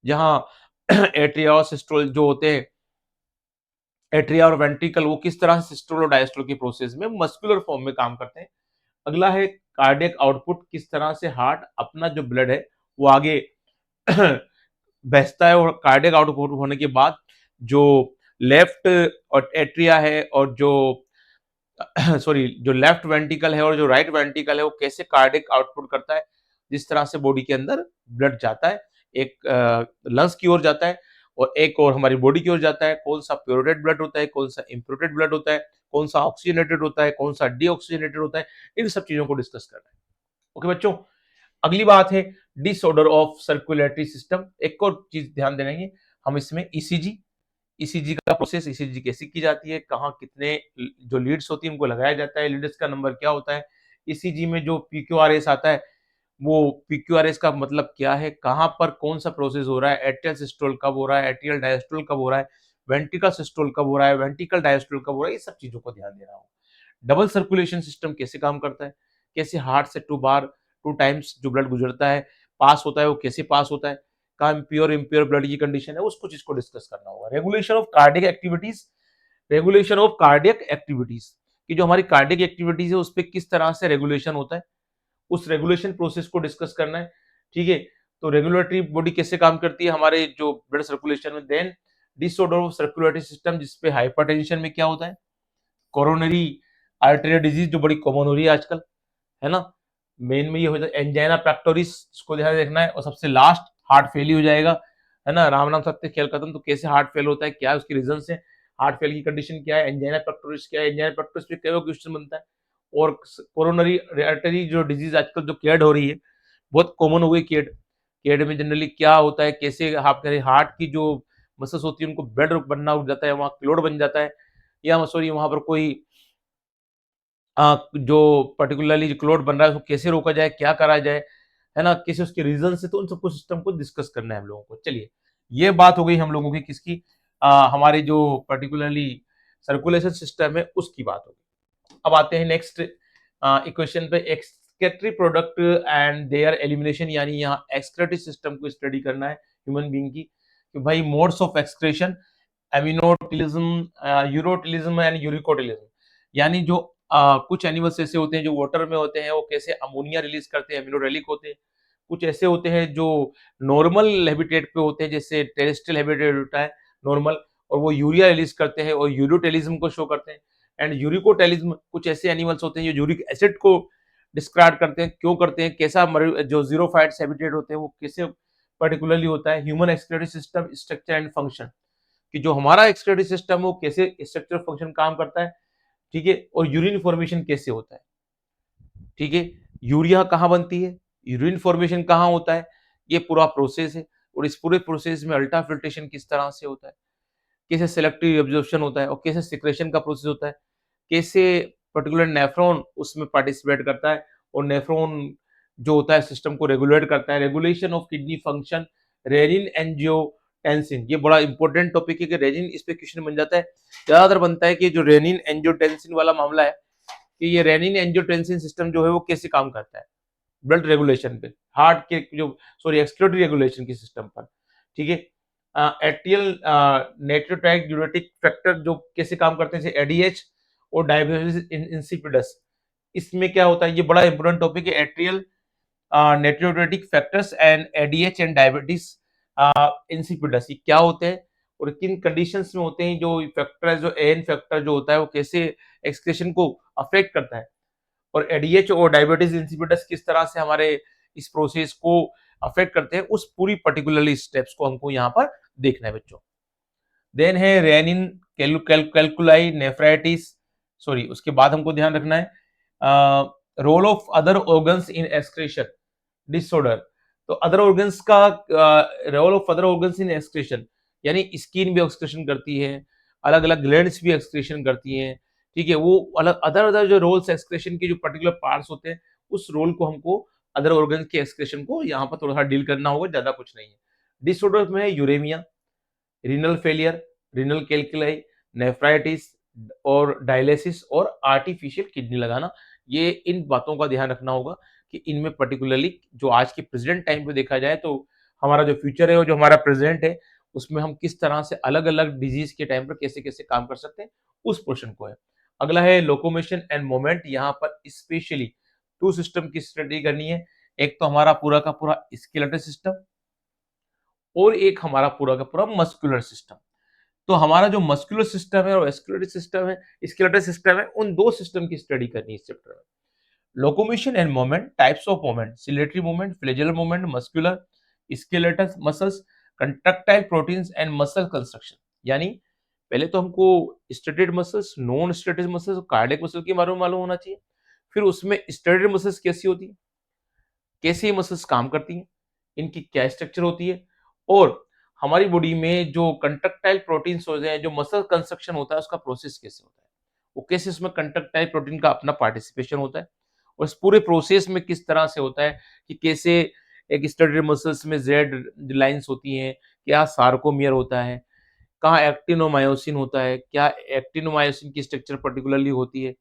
जहाँ एट्रिया और सिस्टोल जो होते हैं, एट्रिया और वेंट्रिकल, वो किस तरह से सिस्टोल और डायस्टोल की प्रोसेस में मस्कुलर फॉर्म में काम करते हैं। अगला है कार्डियक आउटपुट, किस तरह से हार्ट अपना जो ब्लड है वो आगे भेजता है, और कार्डियक आउटपुट होने के बाद जो लेफ्ट और एट्रिया है और जो सॉरी जो लेफ्ट वेंट्रिकल है और जो राइट वेंट्रिकल है, वो कैसे कार्डियक आउटपुट करता है, जिस तरह से बॉडी के अंदर ब्लड जाता है, एक लंग्स की ओर जाता है और एक और हमारी बॉडी की ओर जाता है, कौन सा प्योरेटेड ब्लड होता है, कौन सा इम्प्योरेटेड ब्लड होता है, कौन सा ऑक्सीजनेटेड होता है, कौन सा डीऑक्सीजनेटेड होता है, इन सब चीजों को डिस्कस करना है। ओके बच्चों, अगली बात है डिसऑर्डर ऑफ सर्कुलेटरी सिस्टम। एक और चीज ध्यान देंगे हम इसमें, ईसीजी, ईसीजी का प्रोसेस, ईसीजी कैसे की जाती है, कहाँ कितने जो लीड्स होती है उनको लगाया जाता है, लीड्स का नंबर क्या होता है, ईसीजी में जो पीक्यूआरएस आता है, वो पीक्यूआरएस का मतलब क्या है, कहाँ पर कौन सा प्रोसेस हो रहा है, एट्रियल सिस्टोल कब हो रहा है, एट्रियल डायस्टोल कब हो रहा है, वेंट्रिकल सिस्टोल कब हो रहा है, वेंट्रिकल डायस्टोल कब हो रहा है, ये सब चीजों को ध्यान देना होगा। डबल सर्कुलेशन सिस्टम कैसे काम करता है, कैसे हार्ट से टू टाइम्स जो ब्लड गुजरता है, पास होता है, वो कैसे पास होता है, कहाँ प्योर इम्प्योर ब्लड की कंडीशन है, उसको चीज को डिस्कस करना होगा। Regulation of cardiac activities, regulation of cardiac activities की जो हमारी कार्डियक एक्टिविटीज है उस पर किस तरह से रेगुलेशन होता है, उस रेगुलेशन प्रोसेस को डिस्कस करना है। ठीक है, तो रेगुलेटरी बॉडी कैसे काम करती है हमारे जो ब्लड सर्कुलेशन में। Then disorder of circulatory system, जिसपे हाइपरटेंशन में क्या होता है, कोरोनरी आर्टेरियल डिजीज जो बड़ी कॉमन हो रही है आजकल, है ना, मेन में ये हो जाए एंजाइना पेक्टोरिस, इसको ध्यान रखना है, और सबसे लास्ट हार्ट फेल ही हो जाएगा, है ना, राम नाम सत्य खेल खत्म। तो कैसे हार्ट फेल होता है, क्या है उसकी रीजन है, हार्ट फेल की कंडीशन क्या है, एंजाइना पेक्टोरिस क्या है, एंजाइना पेक्टोरिस पे कई क्वेश्चन बनता है। और कोरोनरी आर्टरी जो डिजीज आजकल जो केड हो रही है, बहुत कॉमन हो गई केड, केड में जनरली क्या होता है, कैसे आपके हार्ट की जो मसल्स होती है उनको ब्लड बनना उठ जाता है, वहाँ क्लोड बन जाता है, या सॉरी वहां पर कोई जो पर्टिकुलरली जो क्लोट बन रहा है उसको कैसे रोका जाए, क्या करा जाए, है ना, किसी उसके रीजन से, तो उन सबको सिस्टम को डिस्कस करना है हम लोगों को। चलिए, ये बात हो गई हम लोगों की किसकी, हमारी जो पर्टिकुलरली सर्कुलेशन सिस्टम है उसकी बात होगी। अब आते हैं नेक्स्ट इक्वेशन पे, excretory product and there elimination, यानी यहाँ एक्सक्रेटरी सिस्टम को स्टडी करना है ह्यूमन बीइंग की, कि भाई मोड्स ऑफ एक्सक्रेशन, एमिनोटिलिज्म, यूरोटिलिज्म एंड यूरिकोटिलिज्म, यानी जो कुछ एनिमल्स ऐसे होते हैं जो वाटर में होते हैं, वो कैसे अमोनिया रिलीज करते हैं, एमिनोरेलिक होते हैं, कुछ ऐसे होते हैं जो नॉर्मल हैबिटेट पे होते हैं, जैसे टेरेस्ट्रियल हैबिटेट होता है नॉर्मल, और वो यूरिया रिलीज करते हैं और यूरोटेलिज्म को शो करते हैं। एंड यूरिकोटेलिज्म, कुछ ऐसे एनिमल्स होते हैं जो यूरिक एसिड को डिस्क्राइब करते हैं, क्यों करते हैं, कैसा जो जीरो फाइट्स हैबिटेट होते हैं वो कैसे पर्टिकुलरली होता है। Human excretory system structure and function, कि जो हमारा एक्सक्रेटरी सिस्टम है वो कैसे स्ट्रक्चर फंक्शन काम करता है, ठीक है, और यूरिन फॉर्मेशन कैसे होता है, ठीक है, यूरिया कहाँ बनती है, यूरिन फॉर्मेशन कहाँ होता है, ये पूरा प्रोसेस है। और इस पूरे प्रोसेस में अल्ट्रा फिल्ट्रेशन किस तरह से होता है, कैसे सेलेक्टिव एब्जॉर्प्शन होता है, और कैसे सिक्रेशन का प्रोसेस होता है, कैसे पर्टिकुलर नेफ्रॉन उसमें पार्टिसिपेट करता है, और नेफ्रॉन जो होता है सिस्टम को रेगुलेट करता है। Regulation of kidney function, renin angiotensin, ये बड़ा इंपॉर्टेंट टॉपिक है कि रेनिन, इस पे क्वेश्चन बन जाता है, ज्यादातर बनता है कि जो रेनिन एंजियोटेंसिन वाला मामला है कि ये रेनिन एंजियोटेंसिन सिस्टम जो है वो कैसे काम करता है ब्लड रेगुलेशन पे, हार्ट के जो सॉरी एक्सक्रीटरी रेगुलेशन की सिस्टम पर, ठीक है। एट्रियल नेट्रोटाइक ड्यूरेटिक फैक्टर जो कैसे काम करते हैं, जैसे एडीएच और डायबिटीज इंसिपिडस, इसमें क्या होता है, ये बड़ा इंपॉर्टेंट टॉपिक है, atrial natriuretic factors and ADH and diabetes insipidus, ये क्या होते हैं और किन कंडीशंस में होते हैं, जो फैक्टर है, जो एन फैक्टर जो होता है वो कैसे एक्सक्रीशन को अफेक्ट करता है, और एडीएच और डायबिटीज इंसिपिडस किस तरह से हमारे इस प्रोसेस को अफेक्ट करते हैं, उस पूरी पर्टिकुलरली स्टेप्स को हमको यहाँ पर देखना है बच्चों। देन है रेनिन कैलकुलाई नेफ्राइटिस, सॉरी उसके बाद हमको ध्यान रखना है role of other organs in excretion disorder. तो अदर ऑर्गन्स का role of other organs in excretion, यानी स्किन भी एक्सक्रीशन करती है, अलग अलग ग्लैंड्स भी एक्सक्रीशन करती हैं, ठीक है, वो अलग अदर अदर जो रोल्स एक्सक्रीशन के जो पर्टिकुलर पार्ट्स होते हैं, उस रोल को हमको अदर ऑर्गन के एक्सक्रीशन को यहाँ पर थोड़ा सा डील करना होगा, ज्यादा कुछ नहीं है। डिसऑर्डर में है uraemia, renal failure, renal calculi, nephritis और डायलिसिस और आर्टिफिशियल किडनी लगाना, ये इन बातों का ध्यान रखना होगा कि इनमें पर्टिकुलरली जो आज के प्रेजेंट टाइम पे देखा जाए तो हमारा जो फ्यूचर है और जो हमारा प्रेजेंट है उसमें हम किस तरह से अलग अलग डिजीज के टाइम पर कैसे कैसे काम कर सकते हैं, उस पोर्शन को है। अगला है लोकोमोशन एंड मोमेंट, यहाँ पर स्पेशली टू सिस्टम की स्टडी करनी है, एक तो हमारा पूरा का पूरा स्केलेटल सिस्टम और एक हमारा पूरा का पूरा मस्कुलर सिस्टम। तो हमारा जो मस्कुलर सिस्टम है और स्केलेटल सिस्टम है, उन दो सिस्टम की स्टडी करनी है इस चैप्टर में। Locomotion and movement, types of movement, ciliary movement, flagellar movement, muscular, skeletal muscles, contractile proteins and muscle construction. यानी पहले तो हमको striated muscles, non striated muscles, cardiac muscle के बारे में मालूम होना चाहिए, फिर उसमें स्टेटेड मसल्स कैसी होती है, कैसे ये मसल्स काम करती हैं, इनकी क्या स्ट्रक्चर होती है, और हमारी बॉडी में जो कंट्रक्टाइल प्रोटीन्स होते हैं, जो मसल कंस्ट्रक्शन होता है, उसका प्रोसेस कैसे होता है, वो कैसे उसमें कंट्रक्टाइल प्रोटीन का अपना पार्टिसिपेशन होता है, और इस पूरे प्रोसेस में किस तरह से होता है कि कैसे एक स्टडेड मसल्स में जेड लाइंस होती हैं, क्या सार्कोमियर होता है, कहाँ एक्टिनोमायोसिन होता है, क्या एक्टिनोमायोसिन की स्ट्रक्चर पर्टिकुलरली होती है,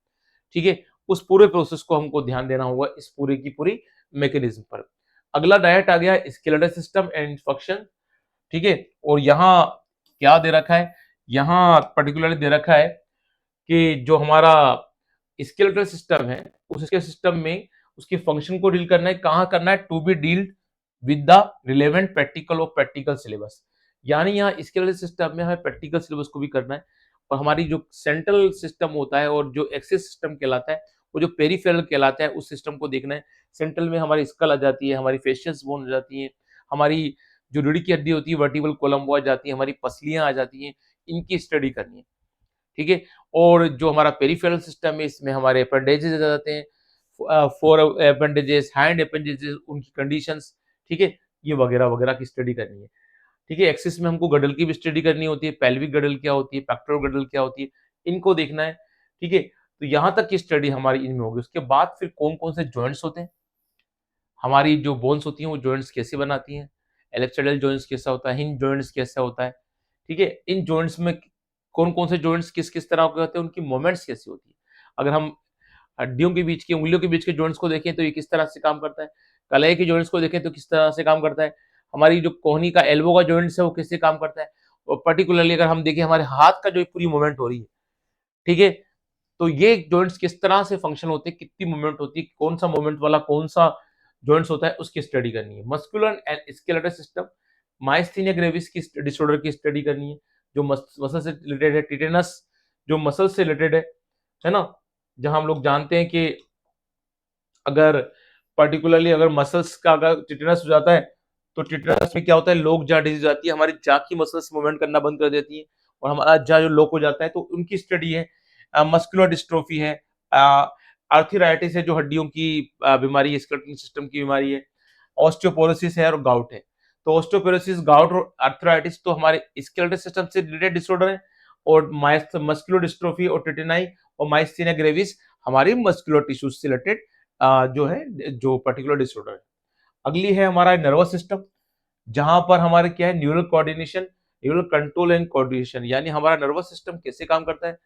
ठीक है, उस पूरे प्रोसेस को हमको ध्यान देना होगा इस पूरे की पूरी मैकेनिज्म पर। अगला डायरेक्ट आ गया स्केलेटल सिस्टम एंड फंक्शन, ठीक है, और यहाँ क्या दे रखा है, यहाँ पर्टिकुलरली दे रखा है कि जो हमारा स्केलेटल सिस्टम है, उसके सिस्टम में उसके फंक्शन को डील करना है, कहाँ करना है, to be dealt with the relevant practical और प्रैक्टिकल सिलेबस। यानी यहाँ स्केलेटल सिस्टम में हमें प्रैक्टिकल सिलेबस को भी करना है, और हमारी जो सेंट्रल सिस्टम होता है और जो एक्सिस सिस्टम कहलाता है, वो जो पेरिफेरल कहलाता है, उस सिस्टम को देखना है। सेंट्रल में हमारी स्कल आ जाती है, हमारी फेशियस बोन आ जाती है, हमारी जो रीढ़ की हड्डी होती है वर्टिबल कॉलम वो आ जाती है, हमारी पसलियां आ जाती हैं, इनकी स्टडी करनी है, ठीक है। और जो हमारा पेरिफेरल सिस्टम है, इसमें हमारे अपेंडेजेस आ जाते हैं, फोर अपेंडेजेस, हैंड अपेंडेजेस, उनकी कंडीशंस, ठीक है, ये वगैरह वगैरह की स्टडी करनी है, ठीक है। एक्सिस में हमको गडल की भी स्टडी करनी होती है, पेल्विक गडल क्या होती है, पेक्टोरल गडल क्या होती है, इनको देखना है, ठीक है। तो यहाँ तक की स्टडी हमारी इनमें होगी। उसके बाद फिर कौन कौन से जॉइंट्स होते हैं, हमारी जो बोन्स होती हैं वो जॉइंट्स कैसे बनाती हैं, एलेक्सोडियल जॉइंट्स कैसा होता है, हिंज जॉइंट्स कैसा होता है, ठीक है, इन जॉइंट्स में कौन कौन से जॉइंट्स किस किस तरह के होते हैं, उनकी मूवमेंट्स कैसी होती है। अगर हम हड्डियों के बीच के, उंगलियों के बीच के जॉइंट्स को देखें तो ये किस तरह से काम करता है, कलाई के जॉइंट्स को देखें तो किस तरह से काम करता है, हमारी जो कोहनी का एल्बो का जॉइंट्स है वो कैसे काम करता है, और पर्टिकुलरली अगर हम देखें हमारे हाथ का जो पूरी मूवमेंट हो रही है, ठीक है, तो ये जॉइंट्स किस तरह से फंक्शन होते हैं, कितनी मूवमेंट होती है, कौन सा मूवमेंट वाला कौन सा जॉइंट्स होता है, उसकी स्टडी करनी है। Muscular and skeletal system, myasthenia gravis की डिसऑर्डर की स्टडी करनी है, जो मसल से रिलेटेड है, टिटेनस जो मसल से रिलेटेड है ना, जहां हम लोग जानते हैं कि अगर पर्टिकुलरली अगर मसल्स का अगर टिटेनस हो जाता है तो टिटेनस में क्या होता है, लोक जा डिजीज आती है, हमारी जा की मसल्स मूवमेंट करना बंद कर देती है और हमारा जा जो लोक हो जाता है, तो उनकी स्टडी है। मस्कुलर डिस्ट्रोफी है, आर्थराइटिस है जो हड्डियों की बीमारी है, स्केलेटल सिस्टम की बीमारी है, ऑस्टियोपोरोसिस है और गाउट है। तो ऑस्टियोपोरोसिस, गाउट और आर्थराइटिस तो हमारे स्केलेटल सिस्टम से रिलेटेड डिसऑर्डर है, और मस्कुलर डिस्ट्रोफी और टिटेनाई और माइस्थीनिया ग्रेविस हमारी मस्कुलर टिश्यूज से रिलेटेड जो है, जो पर्टिकुलर डिसऑर्डर है। अगली है हमारा नर्वस सिस्टम, जहां पर हमारे क्या है, neural coordination, neural control and coordination, यानी हमारा नर्वस सिस्टम कैसे काम करता है,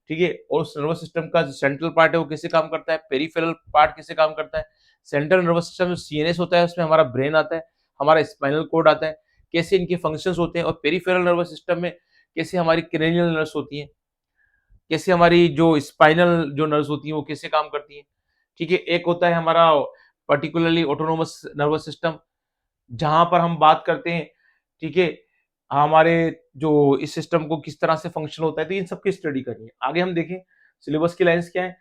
ठीक है, और उस नर्वस सिस्टम का जो सेंट्रल पार्ट है वो कैसे काम करता है, पेरिफेरल पार्ट कैसे काम करता है, सेंट्रल नर्वस सिस्टम जो सीएनएस होता है उसमें हमारा ब्रेन आता है, हमारा स्पाइनल कॉर्ड आता है, कैसे इनके फंक्शंस होते हैं, और पेरिफेरल नर्वस सिस्टम में कैसे हमारी क्रेनियल नर्व्स होती हैं, कैसे हमारी जो स्पाइनल जो नर्व्स होती हैं वो कैसे काम करती हैं, ठीक है। एक होता है हमारा पर्टिकुलरली ऑटोनोमस नर्वस सिस्टम, जहां पर हम बात करते हैं, ठीक है, हमारे जो इस सिस्टम को किस तरह से फंक्शन होता है, तो इन सबकी स्टडी करनी है। आगे हम देखें सिलेबस की लाइंस क्या है,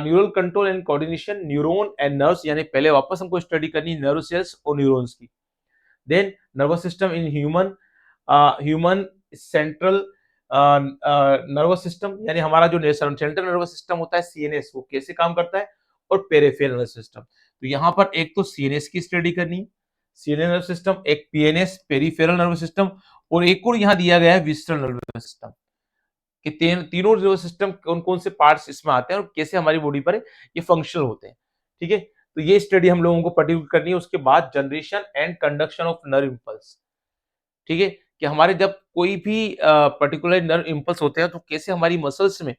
neural control and coordination, neuron and nerves, यानी पहले वापस हमको स्टडी करनी है नर्व सेल्स और न्यूरॉन्स की। Then nervous system in human, human central nervous system, यानी हमारा जो सेंट्रल नर्वस सिस्टम होता है सीएनएस, वो कैसे काम करता है, और पेरिफेरल नर्वस सिस्टम। तो यहाँ पर एक तो सीएनएस की स्टडी करनी है, सीएनएस नर्वस सिस्टम, एक पीएनएस पेरिफेरल नर्वस सिस्टम, और एक और यहाँ दिया गया है विस्ट्रल नर्वस सिस्टम, कि तीनों नर्वस सिस्टम कौन कौन से पार्ट्स इसमें आते हैं और कैसे हमारी बॉडी पर ये फंक्शनल होते हैं, ठीक है। तो ये स्टडी हम लोगों को पर्टिकुलर करनी है। उसके बाद generation and conduction of nerve impulse, ठीक है, कि हमारे जब कोई भी पर्टिकुलर नर्व इम्पल्स होते हैं तो कैसे हमारी मसल्स में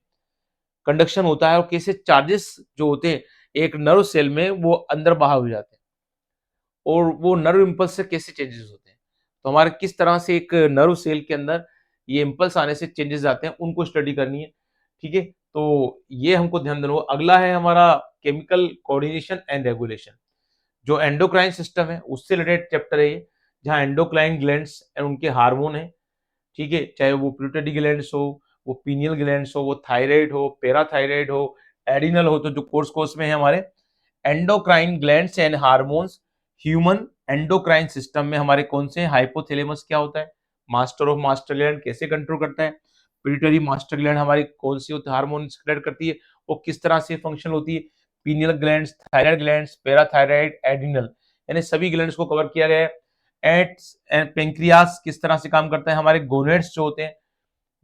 कंडक्शन होता है और कैसे चार्जेस जो होते हैं एक नर्व सेल में वो अंदर बाहर हो जाते हैं, और वो नर्व इम्पल्स से कैसे चेंजेस होते हैं। तो हमारे किस तरह से एक नर्व सेल के अंदर ये इम्पल्स आने से चेंजेस आते हैं, उनको स्टडी करनी है, ठीक है। तो ये हमको ध्यान देना होगा। अगला है हमारा केमिकल कोऑर्डिनेशन एंड रेगुलेशन, जो एंडोक्राइन सिस्टम है उससे रिलेटेड चैप्टर है ये, जहाँ एंडोक्राइन ग्लैंड्स एंड उनके हार्मोन है, ठीक है, चाहे वो पिट्यूटरी ग्लैंड्स हो, वो पीनियल ग्लैंड्स हो, वो थायराइड हो, पैराथायराइड हो, एडिनल हो, तो जो कोर्स कोर्स में है हमारे endocrine glands and hormones, human endocrine system में हमारे कौन से, हाइपोथैलेमस क्या होता है, मास्टर ऑफ मास्टर ग्लैंड कैसे कंट्रोल करता है, पिट्यूटरी मास्टर ग्लैंड हमारी कौन सी हार्मोन सिक्रेट करती है, वो किस तरह से फंक्शन होती है, pineal glands, thyroid glands, parathyroid, adrenal, यानी सभी ग्लैंड्स को कवर किया गया है। एट्स एंड पेंक्रियास किस तरह से काम करता है, हमारे गोनेड्स जो होते हैं,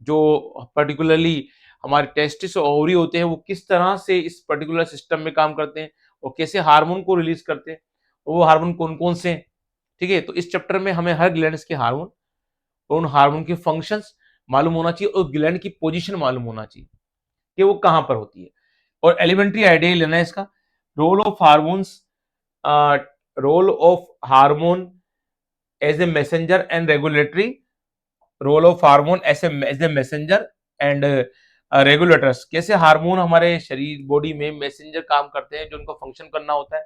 जो पर्टिकुलरली हमारे टेस्टिस और ओवरी होते हैं, वो किस तरह से इस पर्टिकुलर सिस्टम में काम करते हैं और कैसे हार्मोन को रिलीज करते हैं, वो हार्मोन कौन कौन से हैं, ठीक है। तो इस चैप्टर में हमें हर ग्लैंड्स के हार्मोन और उन हार्मोन के फंक्शंस मालूम होना चाहिए, और ग्लैंड की पोजीशन मालूम होना चाहिए कि वो कहां पर होती है, और एलिमेंट्री आइडिया लेना है इसका। Role of hormones, role of hormone as a messenger and regulatory, role of hormone as a messenger and regulators, कैसे हार्मोन हमारे शरीर बॉडी में मैसेंजर काम करते हैं जो उनको फंक्शन करना होता है,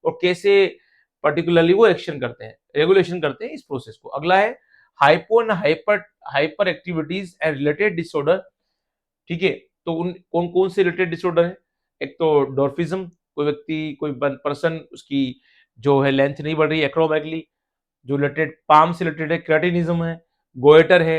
और कैसे पर्टिकुलरली वो एक्शन करते हैं, रेगुलेशन करते हैं इस प्रोसेस को। अगला है hypo and hyper activities and related disorder, ठीक है। तो उन कौन कौन से रिलेटेड डिसऑर्डर है, एक तो डॉर्फिज्म, कोई व्यक्ति कोई पर्सन उसकी जो है लेंथ नहीं बढ़ रही, एक्रोमेगली जो रिलेटेड पाम से रिलेटेड है, क्रेटिनिज्म है, गोएटर है,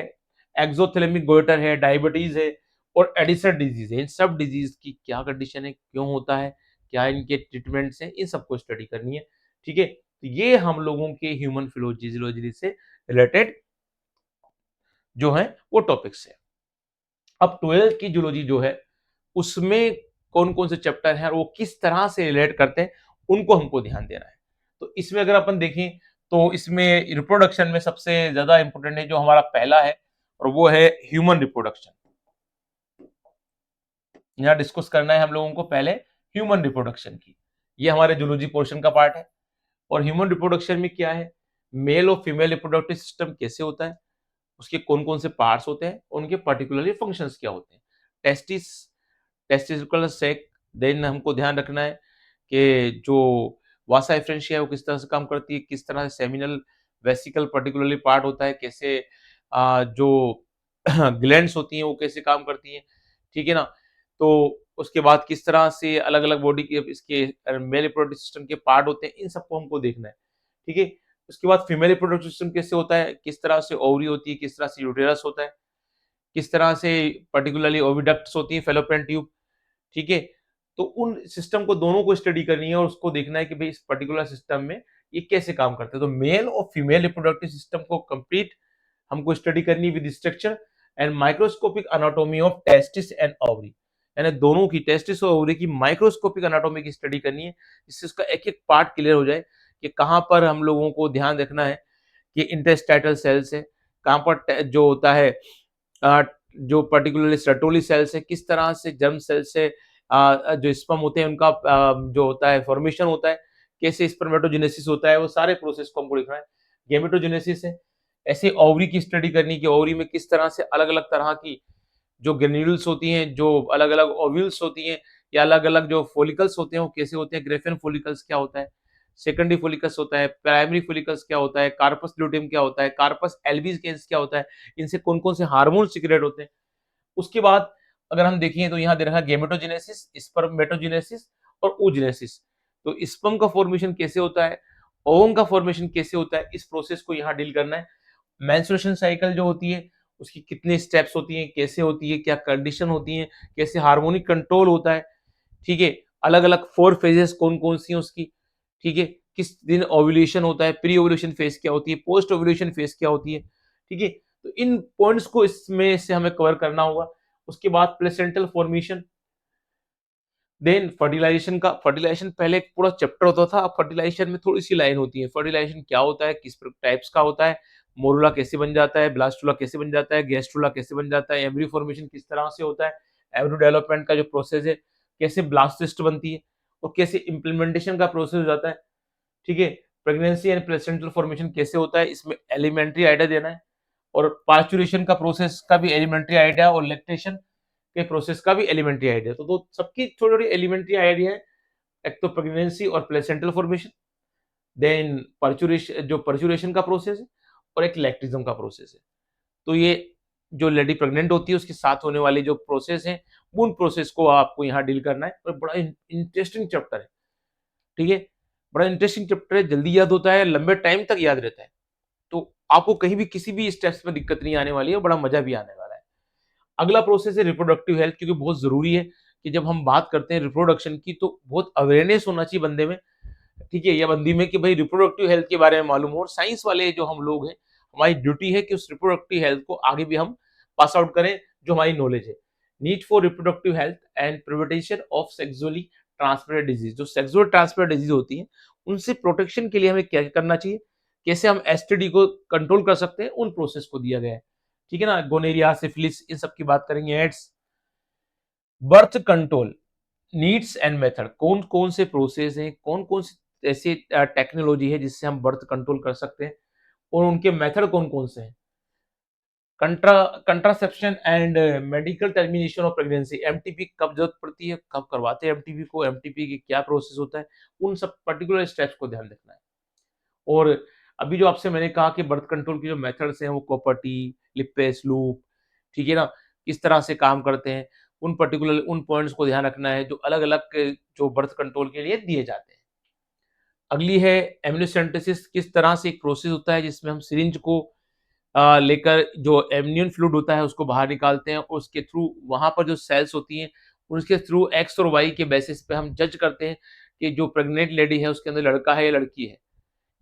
एक्सोथैलेमिक गोएटर है, डायबिटीज है, और एडिसन डिजीज है। इन सब डिजीज की क्या कंडीशन है, क्यों होता है, क्या इनके ट्रीटमेंट्स हैं, इन सबको स्टडी करनी है, ठीक है। तो ये हम लोगों के ह्यूमन फिजियोलॉजी से रिलेटेड जो है वो टॉपिक्स है। अब 12th की जूलॉजी जो है उसमें कौन कौन से चैप्टर हैं और वो किस तरह से रिलेट करते हैं, उनको हमको ध्यान देना है। तो इसमें अगर अपन देखें तो इसमें रिप्रोडक्शन में सबसे ज्यादा इंपॉर्टेंट है जो हमारा पहला है, और वो है ह्यूमन रिप्रोडक्शन। यहाँ डिस्कस करना है हम लोगों को पहले ह्यूमन रिप्रोडक्शन की, ये हमारे जूलॉजी पोर्शन का पार्ट है। और ह्यूमन रिप्रोडक्शन में क्या है, मेल और फीमेल रिप्रोडक्टिव सिस्टम कैसे होता है, उसके कौन कौन से पार्ट्स होते हैं, उनके पर्टिकुलरली फंक्शंस क्या होते हैं, टेस्टिस, टेस्टिकुलर सेक, देन हमको ध्यान रखना है कि जो वासा एफरेंशिया है वो किस तरह से काम करती है, किस तरह से सेमिनल वेसिकल पर्टिकुलरली पार्ट होता है, कैसे जो ग्लैंड्स होती हैं वो कैसे काम करती हैं, ठीक है ना। तो उसके बाद किस तरह से अलग अलग बॉडी के इसके मेल रिप्रोडक्टिव सिस्टम के पार्ट होते हैं, इन सबको हमको देखना है, ठीक है। उसके बाद फीमेल रिप्रोडक्टिव सिस्टम कैसे होता है, किस तरह से ओवरी होती है, किस तरह से यूटेरस होता है, किस तरह से पर्टिकुलरली ओविडक्ट्स होती है, फैलोपियन ट्यूब, ठीक है। तो उन सिस्टम को दोनों को स्टडी करनी है और उसको देखना है कि भाई इस पर्टिकुलर सिस्टम में ये कैसे काम करते हैं। तो मेल और फीमेल रिप्रोडक्टिव सिस्टम को कंप्लीट हमको स्टडी करनी with structure and microscopic anatomy of testis and ovary, यानी दोनों की टेस्टिस और ओवरी की माइक्रोस्कोपिक एनाटॉमी की स्टडी करनी है, जिससे उसका एक एक पार्ट क्लियर हो जाए कि कहाँ पर हम लोगों को ध्यान रखना है कि इंटरस्टैटल सेल्स है, कहाँ पर जो होता है अ, जो पर्टिकुलरली सर्टोली सेल्स है, किस तरह से जर्म सेल से जो स्पर्म होते हैं उनका जो होता है फॉर्मेशन होता है, कैसे स्पर्मेटोजेनेसिस होता है, वो सारे प्रोसेस को हमको लिखना है। गेमेटोजेनेसिस है, ऐसे ओवरी की स्टडी करनी कि ओवरी में किस तरह से अलग-अलग तरह की जो ग्रेन्यूल्स होती हैं, जो अलग-अलग ओव्यूल्स होती हैं या अलग-अलग जो फॉलिकल्स होते हैं, वो कैसे होते हैं, ग्रेफिन फॉलिकल्स क्या होता है, सेकेंडरी फॉलिकल्स होता है, प्राइमरी फॉलिकल्स क्या होता है, कार्पस ल्यूटेम क्या होता है, कार्पस एल्बिस्केंस क्या होता है, इनसे कौन-कौन से हार्मोन सीक्रेट होते हैं। उसके बाद अगर हम देखें तो यहाँ दे रखा है गेमेटोजेनेसिस, स्पर्मेटोजेनेसिस और oogenesis। तो स्पर्म का फॉर्मेशन कैसे होता है, ओवम का फॉर्मेशन कैसे होता है, इस प्रोसेस को यहाँ डील करना है। मेंस्ट्रुएशन साइकिल जो होती है, उसकी कितने स्टेप्स होती हैं, कैसे होती है, क्या कंडीशन होती है, कैसे हार्मोनिक कंट्रोल होता है, ठीक है? अलग-अलग 4 फेजेस कौन-कौन सी हैं उसकी, ठीक है? किस दिन ओव्यूलेशन होता है, प्री ओव्यूलेशन फेज़ क्या होती है, पोस्ट ओव्यूलेशन फेज़ क्या होती है, ठीक है? तो इन पॉइंट्स को इसमें से हमें कवर करना होगा। उसके बाद प्लेसेंटल फॉर्मेशन, देन फर्टिलाइजेशन पहले एक पूरा चैप्टर होता था, अब फर्टिलाइजेशन में थोड़ी-सी लाइन होती है। फर्टिलाइजेशन क्या होता है, किस टाइप्स का होता है, मोरुला कैसे बन जाता है, ब्लास्टुला कैसे बन जाता है, गैस्ट्रुला कैसे बन जाता है, एम्ब्रियो फॉर्मेशन किस तरह से होता है, एम्ब्रियो डेवलपमेंट का जो प्रोसेस है, कैसे ब्लास्टिस्ट बनती है और कैसे इम्प्लीमेंटेशन का प्रोसेस हो जाता है, ठीक है? प्रेगनेंसी एंड प्लेसेंटल फॉर्मेशन कैसे होता है, इसमें एलिमेंट्री आइडिया देना है और पार्चुरेशन का प्रोसेस का भी एलिमेंट्री आइडिया और लैक्टेशन के प्रोसेस का भी एलिमेंट्री आइडिया। तो सबकी थोड़ी-थोड़ी एलिमेंट्री आइडिया है। एक तो प्रेगनेंसी और प्लेसेंटल फॉर्मेशन, देन पर्चुरेशन का प्रोसेस है और एक लैक्टिज्म का प्रोसेस है। तो ये जो लेडी प्रेग्नेंट होती है उसके साथ होने वाली जो प्रोसेस है, उन प्रोसेस को आपको यहाँ डील करना है और बड़ा इंटरेस्टिंग चैप्टर है, ठीक है? बड़ा इंटरेस्टिंग चैप्टर है, जल्दी याद होता है, लंबे टाइम तक याद रहता है। तो आपको कहीं भी किसी भी स्टेप्स में दिक्कत नहीं आने वाली है, बड़ा मज़ा भी आने वाला है। अगला प्रोसेस है रिप्रोडक्टिव हेल्थ, क्योंकि बहुत ज़रूरी है कि जब हम बात करते हैं रिप्रोडक्शन की तो बहुत अवेयरनेस होना चाहिए बंदे में, ठीक है, या बंदी में, कि भाई रिप्रोडक्टिव हेल्थ के बारे में मालूम हो। और साइंस वाले जो हम लोग हैं, हमारी ड्यूटी है कि उस रिप्रोडक्टिव हेल्थ को आगे भी हम पास आउट करें, जो हमारी नॉलेज है। Need for reproductive health and prevention of sexually transmitted disease, जो सेक्सुअल ट्रांसमिटेड डिजीज होती हैं, उनसे प्रोटेक्शन के लिए हमें क्या करना चाहिए, कैसे हम एसटीडी को कंट्रोल कर सकते हैं, उन प्रोसेस को दिया गया है, ठीक है ना। गोनेरिया, सिफिलिस, इन सब की बात करेंगे। AIDS, birth control, needs and method, कौन कौन से प्रोसेस हैं, कौन कौन से ऐसे टेक्नोलॉजी है जिससे हम बर्थ कंट्रोल कर सकते हैं और उनके मेथड कौन कौन से हैं। Contraception and medical termination of pregnancy, MTP कब जरूरत पड़ती है, कब करवाते हैं एमटीपी को, एमटीपी की क्या प्रोसेस होता है, उन सब पर्टिकुलर स्टेप्स को ध्यान रखना है। और अभी जो आपसे मैंने कहा कि बर्थ कंट्रोल के जो मेथड्स हैं वो कॉपर्टी, लिपेस, लूप, ठीक है ना, किस तरह से काम करते हैं, उन पर्टिकुलर उन पॉइंट्स को ध्यान रखना है जो अलग-अलग जो बर्थ कंट्रोल के लिए दिए जाते हैं। अगली है एमनियोसेंटेसिस, किस तरह से एक प्रोसेस होता है जिसमें हम सिरिंज को लेकर जो एमनियन फ्लूइड होता है उसको बाहर निकालते हैं और उसके थ्रू वहाँ पर जो सेल्स होती हैं, उसके थ्रू एक्स और वाई के बेसिस पे हम जज करते हैं कि जो प्रेग्नेंट लेडी है उसके अंदर लड़का है या लड़की है।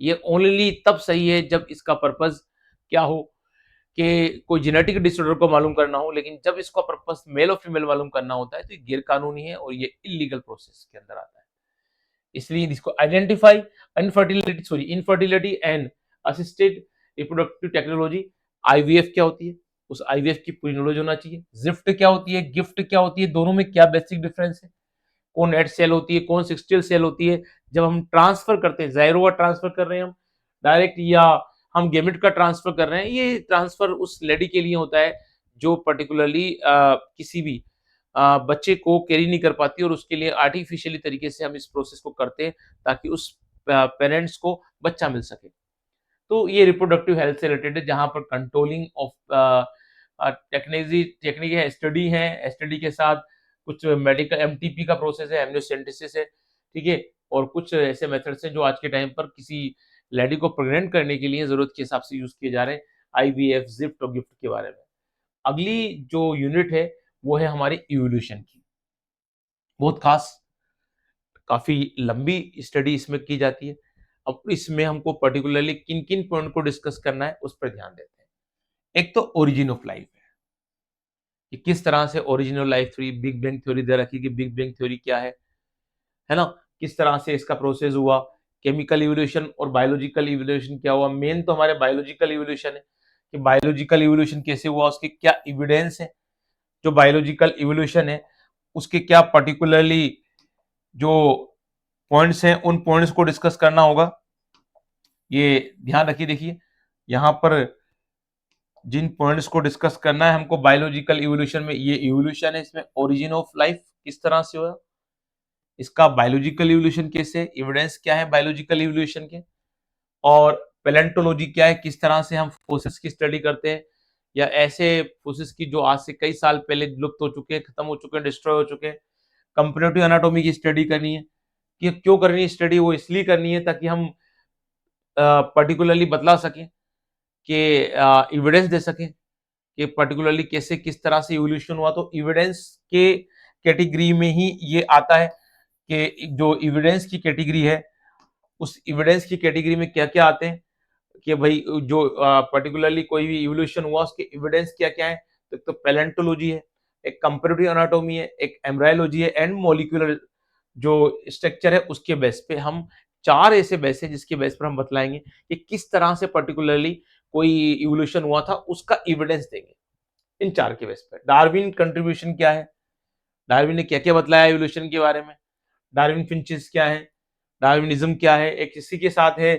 ये ओनली तब सही है जब इसका पर्पस क्या हो, कि कोई जेनेटिक डिसऑर्डर को मालूम करना हो, लेकिन जब इसका पर्पस मेल और फीमेल मालूम करना होता है तो ये गैर कानूनी है और ये इल्लीगल प्रोसेस के अंदर आता है। इसलिए इसको identify infertility and assisted reproductive technology, IVF क्या होती है, उस आईवीएफ की पूरी नॉलेज होना चाहिए। ज़िफ्ट क्या होती है, गिफ्ट क्या होती है, दोनों में क्या बेसिक डिफरेंस है, कौन एड सेल होती है, कौन सिक्सटील सेल होती है। जब हम ट्रांसफर करते हैं, ज़ाइगोट ट्रांसफर कर रहे हैं हम डायरेक्ट, या हम गेमेट का ट्रांसफर कर रहे हैं, ये ट्रांसफर उस लेडी के लिए होता है जो पर्टिकुलरली किसी भी बच्चे को कैरी नहीं कर पाती और उसके लिए आर्टिफिशियली तरीके से हम इस प्रोसेस को करते हैं ताकि उस पेरेंट्स को बच्चा मिल सके। तो ये रिप्रोडक्टिव हेल्थ से रिलेटेड है जहाँ पर कंट्रोलिंग ऑफ टेक्निक है, स्टडी है, एसटीडी के साथ कुछ मेडिकल एमटीपी का प्रोसेस है, एमनियोसेंटेसिस है, ठीक है? और कुछ ऐसे मेथड्स हैं जो आज के टाइम पर किसी लेडी को प्रेग्नेंट करने के लिए ज़रूरत के हिसाब से यूज़ किए जा रहे हैं, आईवीएफ, ज़िफ्ट और गिफ्ट के बारे में। अगली जो यूनिट है, वो है हमारी इवोल्यूशन की। बहुत खास, काफ़ी लंबी स्टडी इसमें की जाती है। अब इसमें हमको पर्टिकुलरली किन-किन पॉइंट को डिस्कस करना है, उस पर ध्यान देते हैं। एक तो ओरिजिन ऑफ लाइफ है, कि किस तरह से origin of life theory, big bang theory दे रखी है कि बिग बैंग थ्योरी क्या है ना? किस तरह से इसका प्रोसेस हुआ, केमिकल इवोल्यूशन और बायोलॉजिकल इवोल्यूशन क्या हुआ। मेन तो हमारे बायोलॉजिकल इवोल्यूशन है कि बायोलॉजिकल इवोल्यूशन कैसे हुआ, उसके क्या एविडेंस है। जो बायोलॉजिकल इवोल्यूशन है उसके क्या पर्टिकुलरली जो पॉइंट्स हैं, उन पॉइंट्स को डिस्कस करना होगा। ये ध्यान रखिए, देखिए यहाँ पर जिन पॉइंट्स को डिस्कस करना है हमको बायोलॉजिकल इवोल्यूशन में, ये इवोल्यूशन है, इसमें ओरिजिन ऑफ लाइफ किस तरह से हुआ, इसका बायोलॉजिकल इवोल्यूशन कैसे, एविडेंस क्या है बायोलॉजिकल इवोल्यूशन के, और पैलेंटोलॉजी क्या है, किस तरह से हम फोसिल्स की स्टडी करते हैं, या ऐसे फोसिल्स की जो आज से कई साल पहले लुप्त हो चुके हैं, खत्म हो चुके हैं, डिस्ट्रॉय हो चुके हैं। कंपैरेटिव एनाटॉमी की स्टडी करनी है। कि क्यों करनी है स्टडी, वो इसलिए करनी है ताकि हम पर्टिकुलरली बतला सकें कि एविडेंस दे सकें कि पर्टिकुलरली कैसे किस तरह से इवोल्यूशन हुआ। तो एविडेंस के कैटेगरी में ही ये आता है कि जो एविडेंस की कैटेगरी है, उस एविडेंस की कैटेगरी में क्या क्या आते हैं कि भाई जो पर्टिकुलरली कोई भी इवोल्यूशन हुआ उसके एविडेंस क्या क्या है। तो पैलेंटोलॉजी है, एक कंपैरेटिव एनाटॉमी है, एक एम्ब्रायोलॉजी है, एंड मॉलिक्यूलर जो स्ट्रक्चर है उसके बेस पे हम चार ऐसे बेस है जिसके बेस पर हम बतलाएंगे कि किस तरह से पर्टिकुलरली कोई इवोल्यूशन हुआ था, उसका एविडेंस देंगे इन चार के बेस पे। डार्विन कंट्रीब्यूशन क्या है, डार्विन ने क्या क्या बतलाया इवोल्यूशन के बारे में, डार्विन फिंचेस क्या है, डार्विनिज्म क्या है, एक इसी के साथ है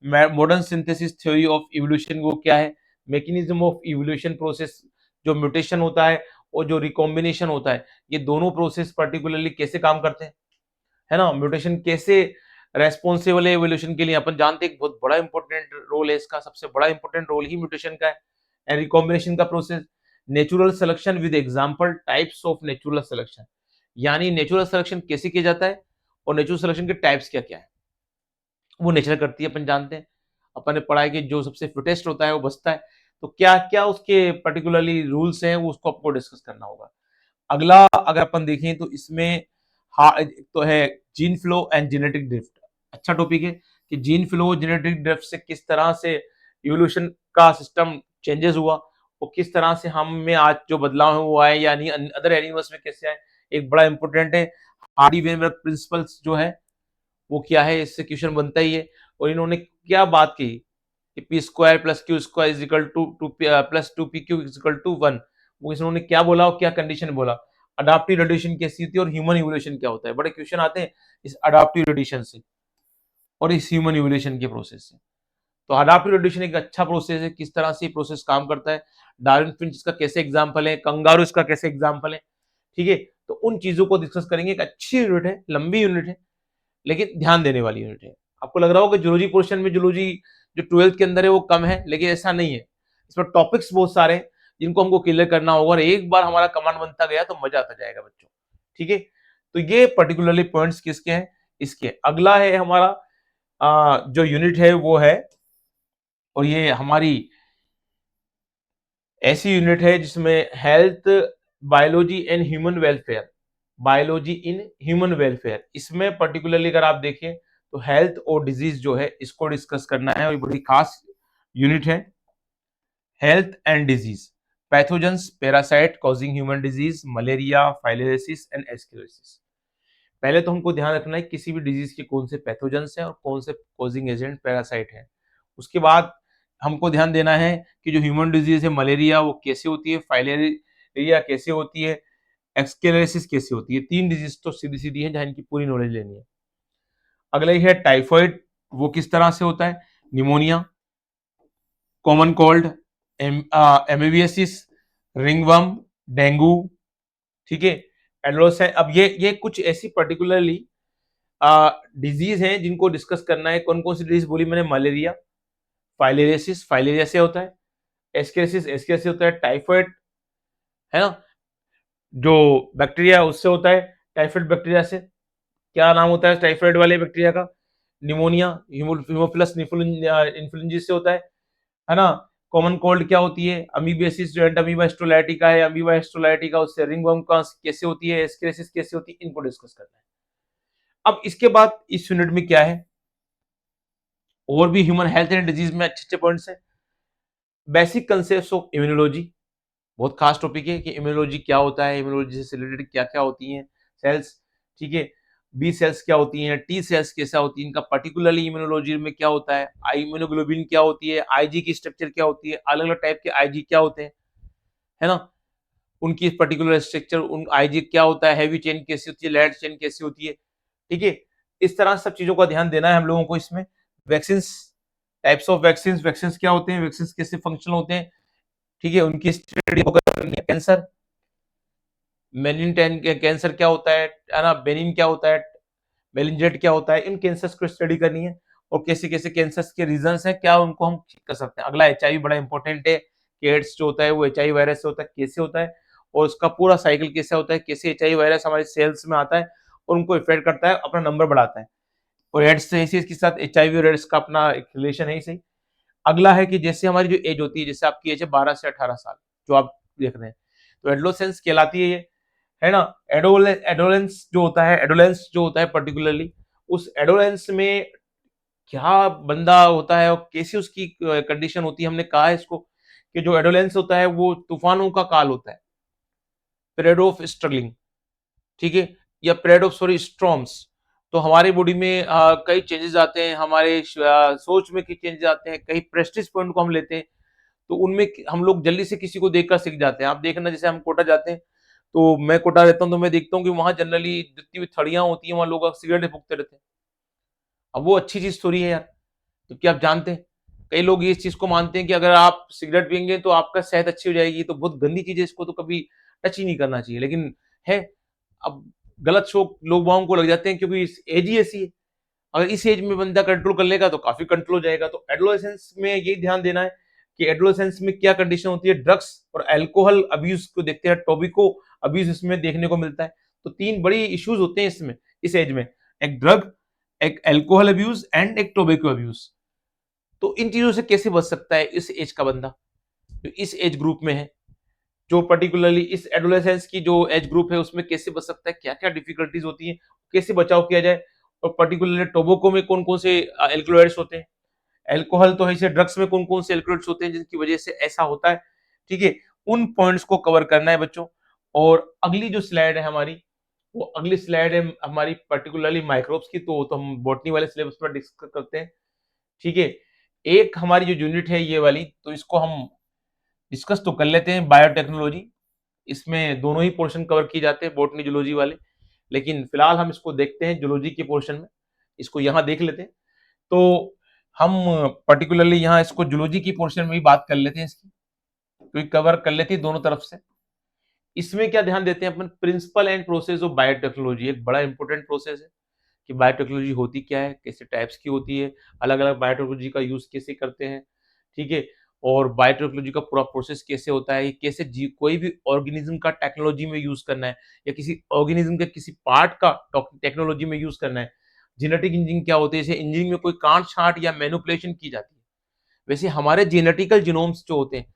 modern synthesis theory of evolution, वो क्या है, मैकेनिज्म ऑफ इवोल्यूशन प्रोसेस, जो म्यूटेशन होता है और जो रिकॉम्बिनेशन होता है, ये दोनों प्रोसेस पर्टिकुलरली कैसे काम करते हैं, है ना। म्यूटेशन कैसे रेस्पॉन्सिबल है इवोल्यूशन के लिए, अपन जानते हैं एक बहुत बड़ा इंपॉर्टेंट रोल है इसका, सबसे बड़ा इंपॉर्टेंट रोल ही म्यूटेशन का है। एंड रिकॉम्बिनेशन का process, natural selection with example types of natural selection, यानी नेचुरल सिलेक्शन कैसे किया जाता है और नेचुरल सिलेक्शन के टाइप्स क्या क्या है, वो नेचर करती है, अपन जानते हैं, अपन ने पढ़ा है कि जो सबसे फिटेस्ट होता है वो बचता है। तो क्या क्या उसके पर्टिकुलरली रूल्स हैं, वो उसको आपको डिस्कस करना होगा। अगला अगर अपन देखें तो इसमें तो है gene flow and genetic drift. अच्छा टॉपिक है कि जीन फ्लो जेनेटिक ड्रिफ्ट से किस तरह से इवोल्यूशन का सिस्टम चेंजेस हुआ, और किस तरह से हम में आज जो बदलाव है वो आए, यानी अदर एनिमल्स में कैसे आए। एक बड़ा इंपॉर्टेंट है हार्डी वेनबर्ग प्रिंसिपल्स जो है वो क्या है, इससे क्वेश्चन बनता ही है। और इन्होंने क्या बात की कि P square plus Q square is equal to plus two P Q is equal to one, वो इन्होंने क्या बोला और क्या कंडीशन बोला। अडाप्टिव रेडिएशन कैसी होती है और ह्यूमन इवोल्यूशन क्या होता है, बड़े क्वेश्चन आते हैं इस अडाप्टिव रेडिएशन से और इस ह्यूमन इवोल्यूशन के प्रोसेस से। तो अडाप्टिव रेडिएशन एक अच्छा प्रोसेस है, किस तरह से प्रोसेस काम करता है, डार्विन फिंच का कैसे एग्जाम्पल है, कंगारू इसका कैसे एग्जाम्पल है, ठीक है। तो उन चीजों को डिस्कस करेंगे। एक अच्छी यूनिट है, लंबी यूनिट है, लेकिन ध्यान देने वाली यूनिट है। आपको लग रहा होगा जूलॉजी पोर्शन में जूलॉजी जो 12th के अंदर है वो कम है, लेकिन ऐसा नहीं है। इसमें टॉपिक्स बहुत सारे हैं जिनको हमको क्लियर करना होगा, और एक बार हमारा कमांड बनता गया तो मजा आता जाएगा बच्चों, ठीक है। तो ये पर्टिकुलरली पॉइंट्स किसके हैं, इसके। अगला है हमारा जो यूनिट है वो है, और ये हमारी ऐसी यूनिट है जिसमें health, biology and human welfare, biology in human welfare, इसमें पर्टिकुलरली अगर आप देखें तो हेल्थ और डिजीज जो है इसको डिस्कस करना है, और ये बड़ी खास यूनिट है। Health and disease, pathogens, parasite causing human disease, malaria, filariasis and ascariasis. पहले तो हमको ध्यान रखना है किसी भी डिजीज के कौन से पैथोजेंस हैं और कौन से कॉजिंग एजेंट पैरासाइट हैं। उसके बाद हमको ध्यान देना है कि जो ह्यूमन डिजीज है मलेरिया वो कैसे होती है, फाइलेरिया कैसे होती है, एक्सकेलेसिस कैसे होती है। तीन डिजीज तो सीधी सीधी है जहां इनकी पूरी नॉलेज लेनी है। अगला ही है टाइफॉइड, वो किस तरह से होता है, pneumonia, common cold, amoebiasis, ringworm, dengue, ठीक है, एडोलसेंट। अब ये कुछ ऐसी पर्टिकुलरली डिजीज हैं जिनको डिस्कस करना है। कौन कौन सी डिजीज बोली मैंने, मलेरिया, फाइलेरियोसिस, फाइलेरिया से होता है, एस्केरियासिस, एस्केरिया से होता है, टाइफाइड है ना, जो बैक्टीरिया उससे होता है, टाइफाइड बैक्टीरिया से। क्या नाम होता है टाइफाइड वाले बैक्टीरिया का, निमोनिया, हीमोफिलस इन्फ्लुएंजा से होता है ना। कॉमन कोल्ड क्या होती है, अमीबियासिस जो एंटामीबा हिस्टोलाइटिका है, अमीबा हिस्टोलाइटिका, उससे रिंगवर्म का कैसे होती है, एस्केरियासिस कैसे होती है, इनको डिस्कस करना है। अब इसके बाद इस यूनिट में क्या है, और भी ह्यूमन हेल्थ एंड डिजीज में अच्छे अच्छे पॉइंट्स हैं। बेसिक कंसेप्ट ऑफ इम्यूनोलॉजी, बहुत खास टॉपिक है कि इम्यूनोलॉजी क्या होता है, इम्यूनोलॉजी से रिलेटेड क्या क्या होती हैं सेल्स, ठीक है। बी सेल्स क्या होती हैं, टी सेल्स कैसा होती है, इनका पर्टिकुलरली इम्यूनोलॉजी में क्या होता है, इम्यूनोग्लोबिन क्या होती है, आईजी की स्ट्रक्चर क्या होती है, अलग अलग टाइप के आईजी क्या होते हैं, है ना, उनकी पर्टिकुलर स्ट्रक्चर, उन आईजी क्या होता है, हैवी चेन कैसी होती है, लाइट चेन कैसी होती है, ठीक है। इस तरह सब चीजों का ध्यान देना है हम लोगों को इसमें। Vaccine, types of vaccine, vaccine क्या होते हैं, वैक्सीन कैसे फंक्शन होते हैं, ठीक है, उनकी स्टडी करनी है। कैंसर, मेनिन कैंसर क्या होता है ना, बेनिन क्या होता है, मेलिंजेट क्या होता है, इन कैंसर्स को स्टडी करनी है। और कैसे कैसे कैंसर्स के रीजंस हैं, क्या उनको हम ठीक कर सकते हैं। अगला एचआईवी बड़ा इंपॉर्टेंट है कि एड्स जो होता है वो एचआईवी वायरस से होता है, कैसे होता है और उसका पूरा साइकिल कैसे होता है, कैसे एचआईवी वायरस हमारे सेल्स में आता है और उनको इफेक्ट करता है, अपना नंबर बढ़ाता है। और एड्स से इसी के साथ एचआईवी और एड्स का अपना एक रिलेशन है ही सही। अगला है कि जैसे हमारी जो एज होती है, जैसे आपकी एज है 12 से 18 साल, जो आप देख रहे हैं, तो एडोलेसेंस कहलाती है ये, है ना। एडोलेंस जो होता है, एडोलेंस जो होता है पर्टिकुलरली, उस एडोलेंस में क्या बंदा होता है और कैसी उसकी कंडीशन होती है। हमने कहा है इसको कि जो एडोलेंस होता है वो तूफानों का काल होता है, पीरियड ऑफ स्ट्रगलिंग, ठीक है, या पीरियड ऑफ सॉरी स्ट्रॉम्स। तो हमारे बॉडी में कई चेंजेस आते हैं, हमारे सोच में कई चेंजेस आते हैं, कई प्रेस्टिज पॉइंट को हम लेते हैं, तो उनमें हम लोग जल्दी से किसी को देखकर सीख जाते हैं। आप देखना, जैसे हम कोटा जाते हैं, तो मैं कोटा रहता हूँ, तो मैं देखता हूँ कि वहां जनरली जितनी भी थड़ियां होती हैं वहां लोग सिगरेट फूकते रहते हैं। अब वो अच्छी चीज थोड़ी है यार, क्योंकि आप जानते हैं कई लोग इस चीज को मानते हैं कि अगर आप सिगरेट पियेंगे तो आपका सेहत अच्छी हो जाएगी, तो बहुत गंदी चीज है, इसको तो कभी टच ही नहीं करना चाहिए। लेकिन है, अब गलत शौक लोग बागों को लग जाते हैं, क्योंकि इस एज ही ऐसी है। अगर इस एज में बंदा कंट्रोल कर लेगा तो काफी कंट्रोल हो जाएगा। तो एडोलेसेंस में यही ध्यान देना है कि एडोलेसेंस में क्या कंडीशन होती है। ड्रग्स और अल्कोहल अब्यूज को देखते हैं, टोबिको अब्यूज इसमें देखने को मिलता है। तो तीन बड़ी इश्यूज होते हैं इसमें, इस एज में, एक ड्रग, एक अल्कोहल अब्यूज एंड एक टोबैको अब्यूज। तो इन चीजों से कैसे बच सकता है इस एज का बंदा, जो इस एज ग्रुप में है, जो पर्टिकुलरली इस एडोलेसेंस की जो एज ग्रुप है उसमें कैसे बच सकता है, क्या क्या डिफिकल्टीज होती है, कैसे बचाव किया जाए। और पर्टिकुलरली टोबैको में कौन कौन से एल्कोलॉइड्स होते हैं, अल्कोहल तो है, इसे ड्रग्स में कौन कौन से एल्कोलॉइड्स होते हैं जिनकी वजह से ऐसा होता है, ठीक है। उन पॉइंट्स को कवर करना है बच्चों। और अगली जो स्लाइड है हमारी, वो अगली स्लाइड है हमारी पर्टिकुलरली माइक्रोब्स की, तो हम बॉटनी वाले सिलेबस पर डिस्कस करते हैं, ठीक है। एक हमारी जो यूनिट है ये वाली, तो इसको हम डिस्कस तो कर लेते हैं, बायोटेक्नोलॉजी। इसमें दोनों ही पोर्शन कवर किए जाते हैं, बॉटनी जूलॉजी वाले, लेकिन फिलहाल हम इसको देखते हैं जूलॉजी के पोर्शन में, इसको यहाँ देख लेते हैं। तो हम पर्टिकुलरली यहाँ इसको जूलॉजी की पोर्शन में भी बात कर लेते हैं इसकी, क्योंकि कवर कर लेती है दोनों तरफ से। इसमें क्या ध्यान देते हैं अपन, principle and process of biotechnology, एक बड़ा इंपॉर्टेंट प्रोसेस है कि बायोटेक्नोलॉजी होती क्या है, कैसे टाइप्स की होती है, अलग अलग बायोटेक्नोलॉजी का यूज कैसे करते हैं, ठीक है। और बायोटेक्नोलॉजी का पूरा प्रोसेस कैसे होता है, कैसे कोई भी ऑर्गेनिज्म का टेक्नोलॉजी में यूज करना है, या किसी ऑर्गेनिज्म के किसी पार्ट का टेक्नोलॉजी में यूज करना है। जेनेटिक इंजीनियरिंग क्या होती है, जैसे इंजीनियरिंग में कोई काट छांट या मैनिपुलेशन की जाती है, वैसे हमारे जेनेटिकल जीनोम्स जो होते हैं,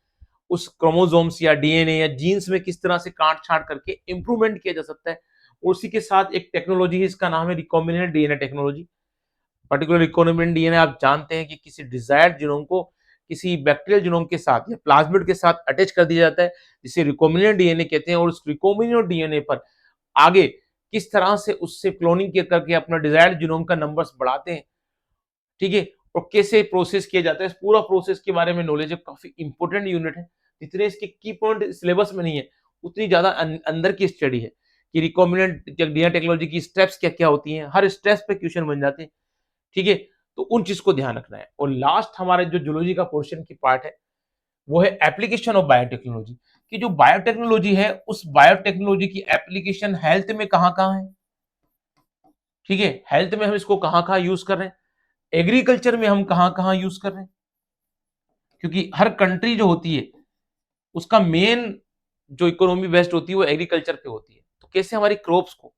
उस क्रोमोसोम्स या डीएनए या जीन्स में किस तरह से काट छांट करके इंप्रूवमेंट किया जा सकता है। और उसी के साथ एक टेक्नोलॉजी है, इसका नाम है recombinant DNA technology. Particular recombinant DNA, आप जानते हैं कि किसी डिजायर्ड जीनोम को किसी बैक्टीरियल जीनोम के साथ या प्लाज्मिड के साथ अटैच कर दिया जाता है, जिसे रिकॉम्बिनेंट डीएनए कहते हैं। और उस रिकॉम्बिनेंट डीएनए पर आगे किस तरह से उससे क्लोनिंग करके अपना डिजायर्ड जीनोम का नंबर्स बढ़ाते हैं, ठीक है। और कैसे प्रोसेस किया जाता है, इस पूरा प्रोसेस के बारे में नॉलेज है, काफी इंपॉर्टेंट यूनिट है। जितने इसके की पॉइंट सिलेबस में नहीं है, उतनी ज्यादा अंदर की स्टडी है कि रिकॉम्बिनेंट डीएनए टेक्नोलॉजी की स्टेप्स क्या क्या होती हैं, हर स्टेप्स पे क्वेश्चन बन जाते हैं, ठीक है। तो उन चीज को ध्यान रखना है। और लास्ट हमारे जो जूलॉजी का पोर्शन की पार्ट है, वो है एप्लीकेशन ऑफ बायोटेक्नोलॉजी, कि जो बायोटेक्नोलॉजी है, उस बायोटेक्नोलॉजी की एप्लीकेशन हेल्थ में कहाँ कहाँ है, ठीक है। हेल्थ में हम इसको कहाँ कहाँ यूज कर रहे हैं, एग्रीकल्चर में हम कहाँ कहाँ यूज कर रहे हैं, क्योंकि हर कंट्री जो होती है उसका मेन जो इकोनॉमी बेस्ड होती है वो एग्रीकल्चर पे होती है। तो कैसे हमारी क्रॉप्स को,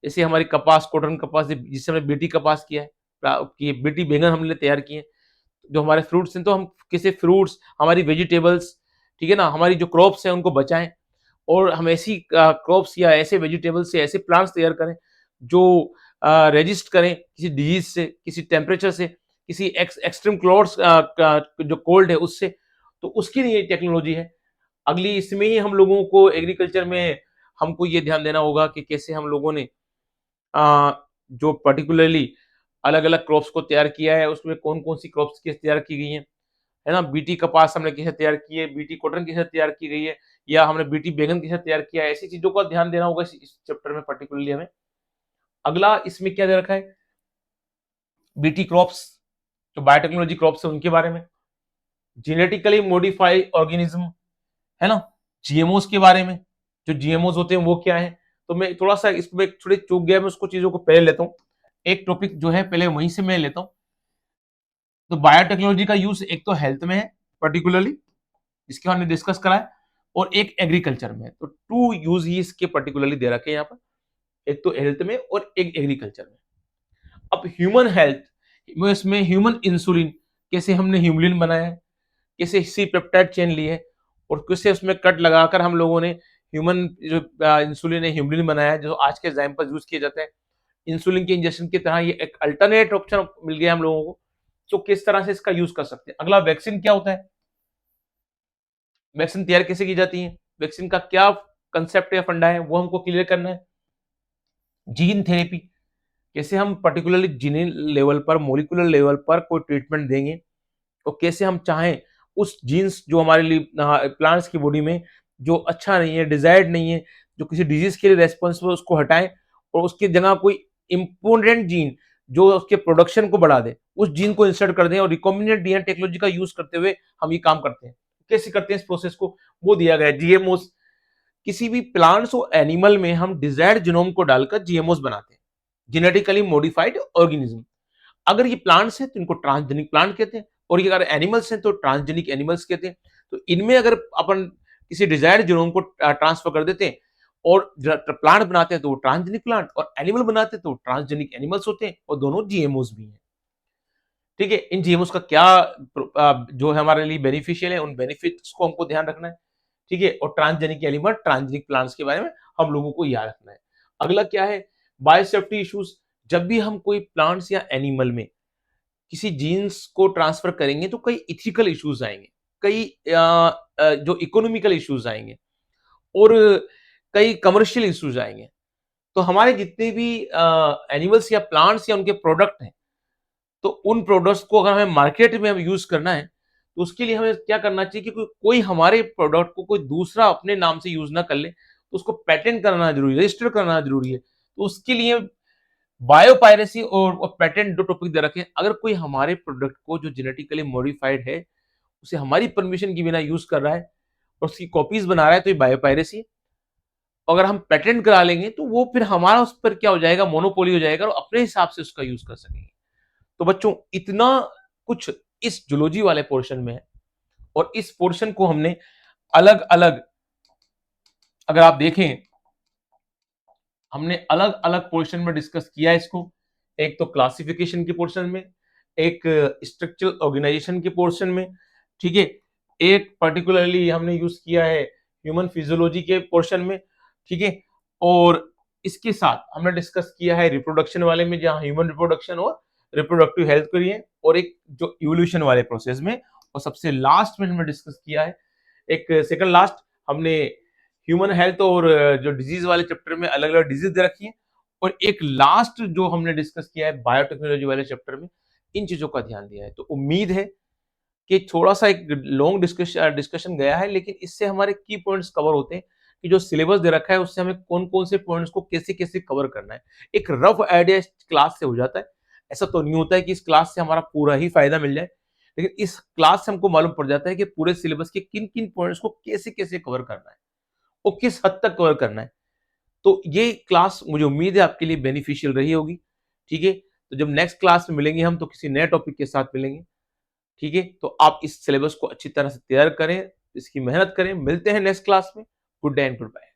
जैसे हमारी कपास, कॉटन कपास, जिससे हमने बीटी कपास किया है, कि बीटी बैंगन हमने तैयार किए हैं, जो हमारे फ्रूट्स हैं, तो हम कैसे फ्रूट्स, हमारी वेजिटेबल्स, ठीक है ना, हमारी जो क्रॉप्स हैं उनको बचाएं। और हम ऐसी क्रॉप्स या ऐसे वेजिटेबल्स से, ऐसे प्लांट्स तैयार करें जो रेजिस्ट करें किसी डिजीज से, किसी टेम्परेचर से, किसी एक्सट्रीम क्लोड्स जो कोल्ड है उससे। तो उसकी लिए टेक्नोलॉजी है। अगली इसमें ही हम लोगों को एग्रीकल्चर में हमको ये ध्यान देना होगा कि कैसे हम लोगों ने जो पर्टिकुलरली अलग-अलग क्रॉप्स को तैयार किया है, उसमें कौन-कौन सी क्रॉप्स कैसे तैयार की गई हैं, है ना? बीटी कपास हमने कैसे तैयार की है, बीटी कॉटन कैसे तैयार की गई है या हमने बीटी बैंगन कैसे तैयार किया है, ऐसी चीज़ों का ध्यान देना होगा इस चैप्टर में पर्टिकुलरली हमें। अगला इसमें क्या दे रखा है, बीटी क्रॉप्स, जो बायोटेक्नोलॉजी क्रॉप्स है उनके बारे में, जेनेटिकली मॉडिफाइड ऑर्गेनिज्म, है ना? जीएमओस के बारे में, जो जीएमओस होते हैं वो क्या है? तो मैं थोड़ा-सा इसमें थोड़े चूक गया, मैं उसको चीज़ों को पहले लेता हूँ। एक टॉपिक जो है पहले वहीं से मैं लेता हूँ। तो बायोटेक्नोलॉजी का यूज़ एक तो हेल्थ में है पर्टिकुलरली, जिसके हमने डिस्कस करा है, और एक एग्रीकल्चर में है। तो 2 यूज़ ही इसके पर्टिकुलरली दे रखे हैं यहाँ पर। एक तो हेल्थ में और एक एग्रीकल्चर में। अब ह्यूमन हेल्थ में इसमें ह्यूमन इंसुलिन, कैसे हमने ह्यूमलिन बनाया है, कैसे सी पेप्टाइड चेन ली है और कैसे उसमें कट लगाकर हम लोगों ने ह्यूमन जो इंसुलिन है ह्यूमलिन बनाया है, जो आज के टाइम पर यूज किया जाता है। इंसुलिन के इंजेक्शन की तरह ये एक अल्टरनेट ऑप्शन मिल गया हम लोगों को। तो किस तरह से इसका यूज कर सकते हैं। अगला वैक्सीन क्या होता है, वैक्सीन तैयार कैसे की जाती है, वैक्सीन का क्या कंसेप्ट या फंडा है, वो हमको क्लियर करना है। जीन थेरेपी, कैसे हम पर्टिकुलरली जीन लेवल पर, मोलिकुलर लेवल पर कोई ट्रीटमेंट देंगे और कैसे हम चाहें उस जीन्स जो हमारे लिए प्लांट्स की बॉडी में जो अच्छा नहीं है, डिजायर्ड नहीं है, जो किसी डिजीज के लिए रेस्पॉन्सिबल, उसको हटाएं और उसकी जगह कोई इंपोर्टेंट जीन जो उसके प्रोडक्शन को बढ़ा दे, उस जीन को इंसर्ट कर दें। और रिकॉम्बिनेंट डीएनए टेक्नोलॉजी का यूज करते हुए हम ये काम करते हैं। कैसे करते हैं इस प्रोसेस को, वो दिया गया है। जीएमओस, किसी भी प्लांट्स और एनिमल में हम डिजायर्ड जीनोम को डालकर जीएमओस बनाते हैं, जेनेटिकली मॉडिफाइड ऑर्गेनिज्म। अगर ये प्लांट्स हैं तो इनको ट्रांसजेनिक प्लांट कहते हैं, और ये अगर एनिमल्स हैं तो ट्रांसजेनिक एनिमल्स कहते हैं। तो इनमें अगर अपन किसी डिजायर्ड जीनोम को ट्रांसफर कर देते हैं और प्लांट बनाते हैं तो वो ट्रांसजेनिक प्लांट, और एनिमल बनाते हैं तो ट्रांसजेनिक एनिमल्स होते हैं, और दोनों जीएमओस भी हैं। ठीक है, इन जीएमओस का क्या जो है हमारे लिए बेनिफिशियल है, उन बेनिफिट्स को हमको ध्यान रखना है। ठीक है, और ट्रांसजेनिक एनिमल, ट्रांसजेनिक प्लांट्स के बारे में हम लोगों को याद रखना है। अगला क्या है, बायोसेफ्टी इश्यूज। जब भी हम कोई प्लांट्स या एनिमल में किसी जीन्स को ट्रांसफर करेंगे तो कई इथिकल इश्यूज आएंगे, कई जो इकोनॉमिकल इश्यूज आएंगे, और कई कमर्शियल इश्यूज आएंगे। तो हमारे जितने भी एनिमल्स या प्लांट्स या उनके प्रोडक्ट हैं, तो उन प्रोडक्ट्स को अगर हमें मार्केट में अब यूज करना है तो उसके लिए हमें क्या करना चाहिए कि कोई हमारे प्रोडक्ट को कोई दूसरा अपने नाम से यूज ना कर ले, तो उसको पेटेंट कराना जरूरी है, रजिस्टर करना जरूरी है। तो उसके लिए बायोपायरेसी और पेटेंट दो टॉपिक दे रखे हैं। अगर कोई हमारे प्रोडक्ट को जो जेनेटिकली मॉडिफाइड है उसे हमारी परमिशन के बिना यूज कर रहा है और उसकी कॉपीज बना रहा है, तो ये बायोपायरेसी। अगर हम पेटेंट करा लेंगे तो वो फिर हमारा उस पर क्या हो जाएगा, मोनोपोली हो जाएगा, और अपने हिसाब से उसका यूज कर सकेंगे। तो बच्चों, इतना कुछ इस जूलॉजी वाले पोर्शन में है, और इस पोर्शन को हमने अलग अलग, अगर आप देखें, हमने अलग अलग पोर्शन में डिस्कस किया है इसको। एक तो क्लासिफिकेशन के पोर्शन में, एक स्ट्रक्चरल ऑर्गेनाइजेशन के पोर्शन में, ठीक है, एक पर्टिकुलरली हमने यूज किया है ह्यूमन फिजियोलॉजी के पोर्शन में, ठीक है, और इसके साथ हमने डिस्कस किया है रिप्रोडक्शन वाले में, जहां ह्यूमन रिप्रोडक्शन और रिप्रोडक्टिव हेल्थ करी है, और एक जो इवोल्यूशन वाले प्रोसेस में, और सबसे लास्ट में हमने डिस्कस किया है, एक सेकंड लास्ट, हमने ह्यूमन हेल्थ और जो डिजीज वाले चैप्टर में अलग अलग डिजीज दे रखी है, और एक लास्ट जो हमने डिस्कस किया है बायोटेक्नोलॉजी वाले चैप्टर में, इन चीजों का ध्यान दिया है। तो उम्मीद है कि थोड़ा सा एक लॉन्ग डिस्कशन गया है, लेकिन इससे हमारे की पॉइंट्स कवर होते हैं कि जो सिलेबस दे रखा है उससे हमें कौन कौन से पॉइंट्स को कैसे कैसे कवर करना है। एक रफ आइडिया इस क्लास से हो जाता है। ऐसा तो नहीं होता है कि इस क्लास से हमारा पूरा ही फायदा मिल जाए, लेकिन इस क्लास से हमको मालूम पड़ जाता है कि पूरे सिलेबस के किन किन पॉइंट्स को कैसे कैसे कवर करना है और किस हद तक कवर करना है। तो ये क्लास मुझे उम्मीद है आपके लिए बेनिफिशियल रही होगी। ठीक है, तो जब नेक्स्ट क्लास में मिलेंगे हम तो किसी नए टॉपिक के साथ मिलेंगे। ठीक है, तो आप इस सिलेबस को अच्छी तरह से तैयार करें, इसकी मेहनत करें। मिलते हैं नेक्स्ट क्लास में। Good day and good bye.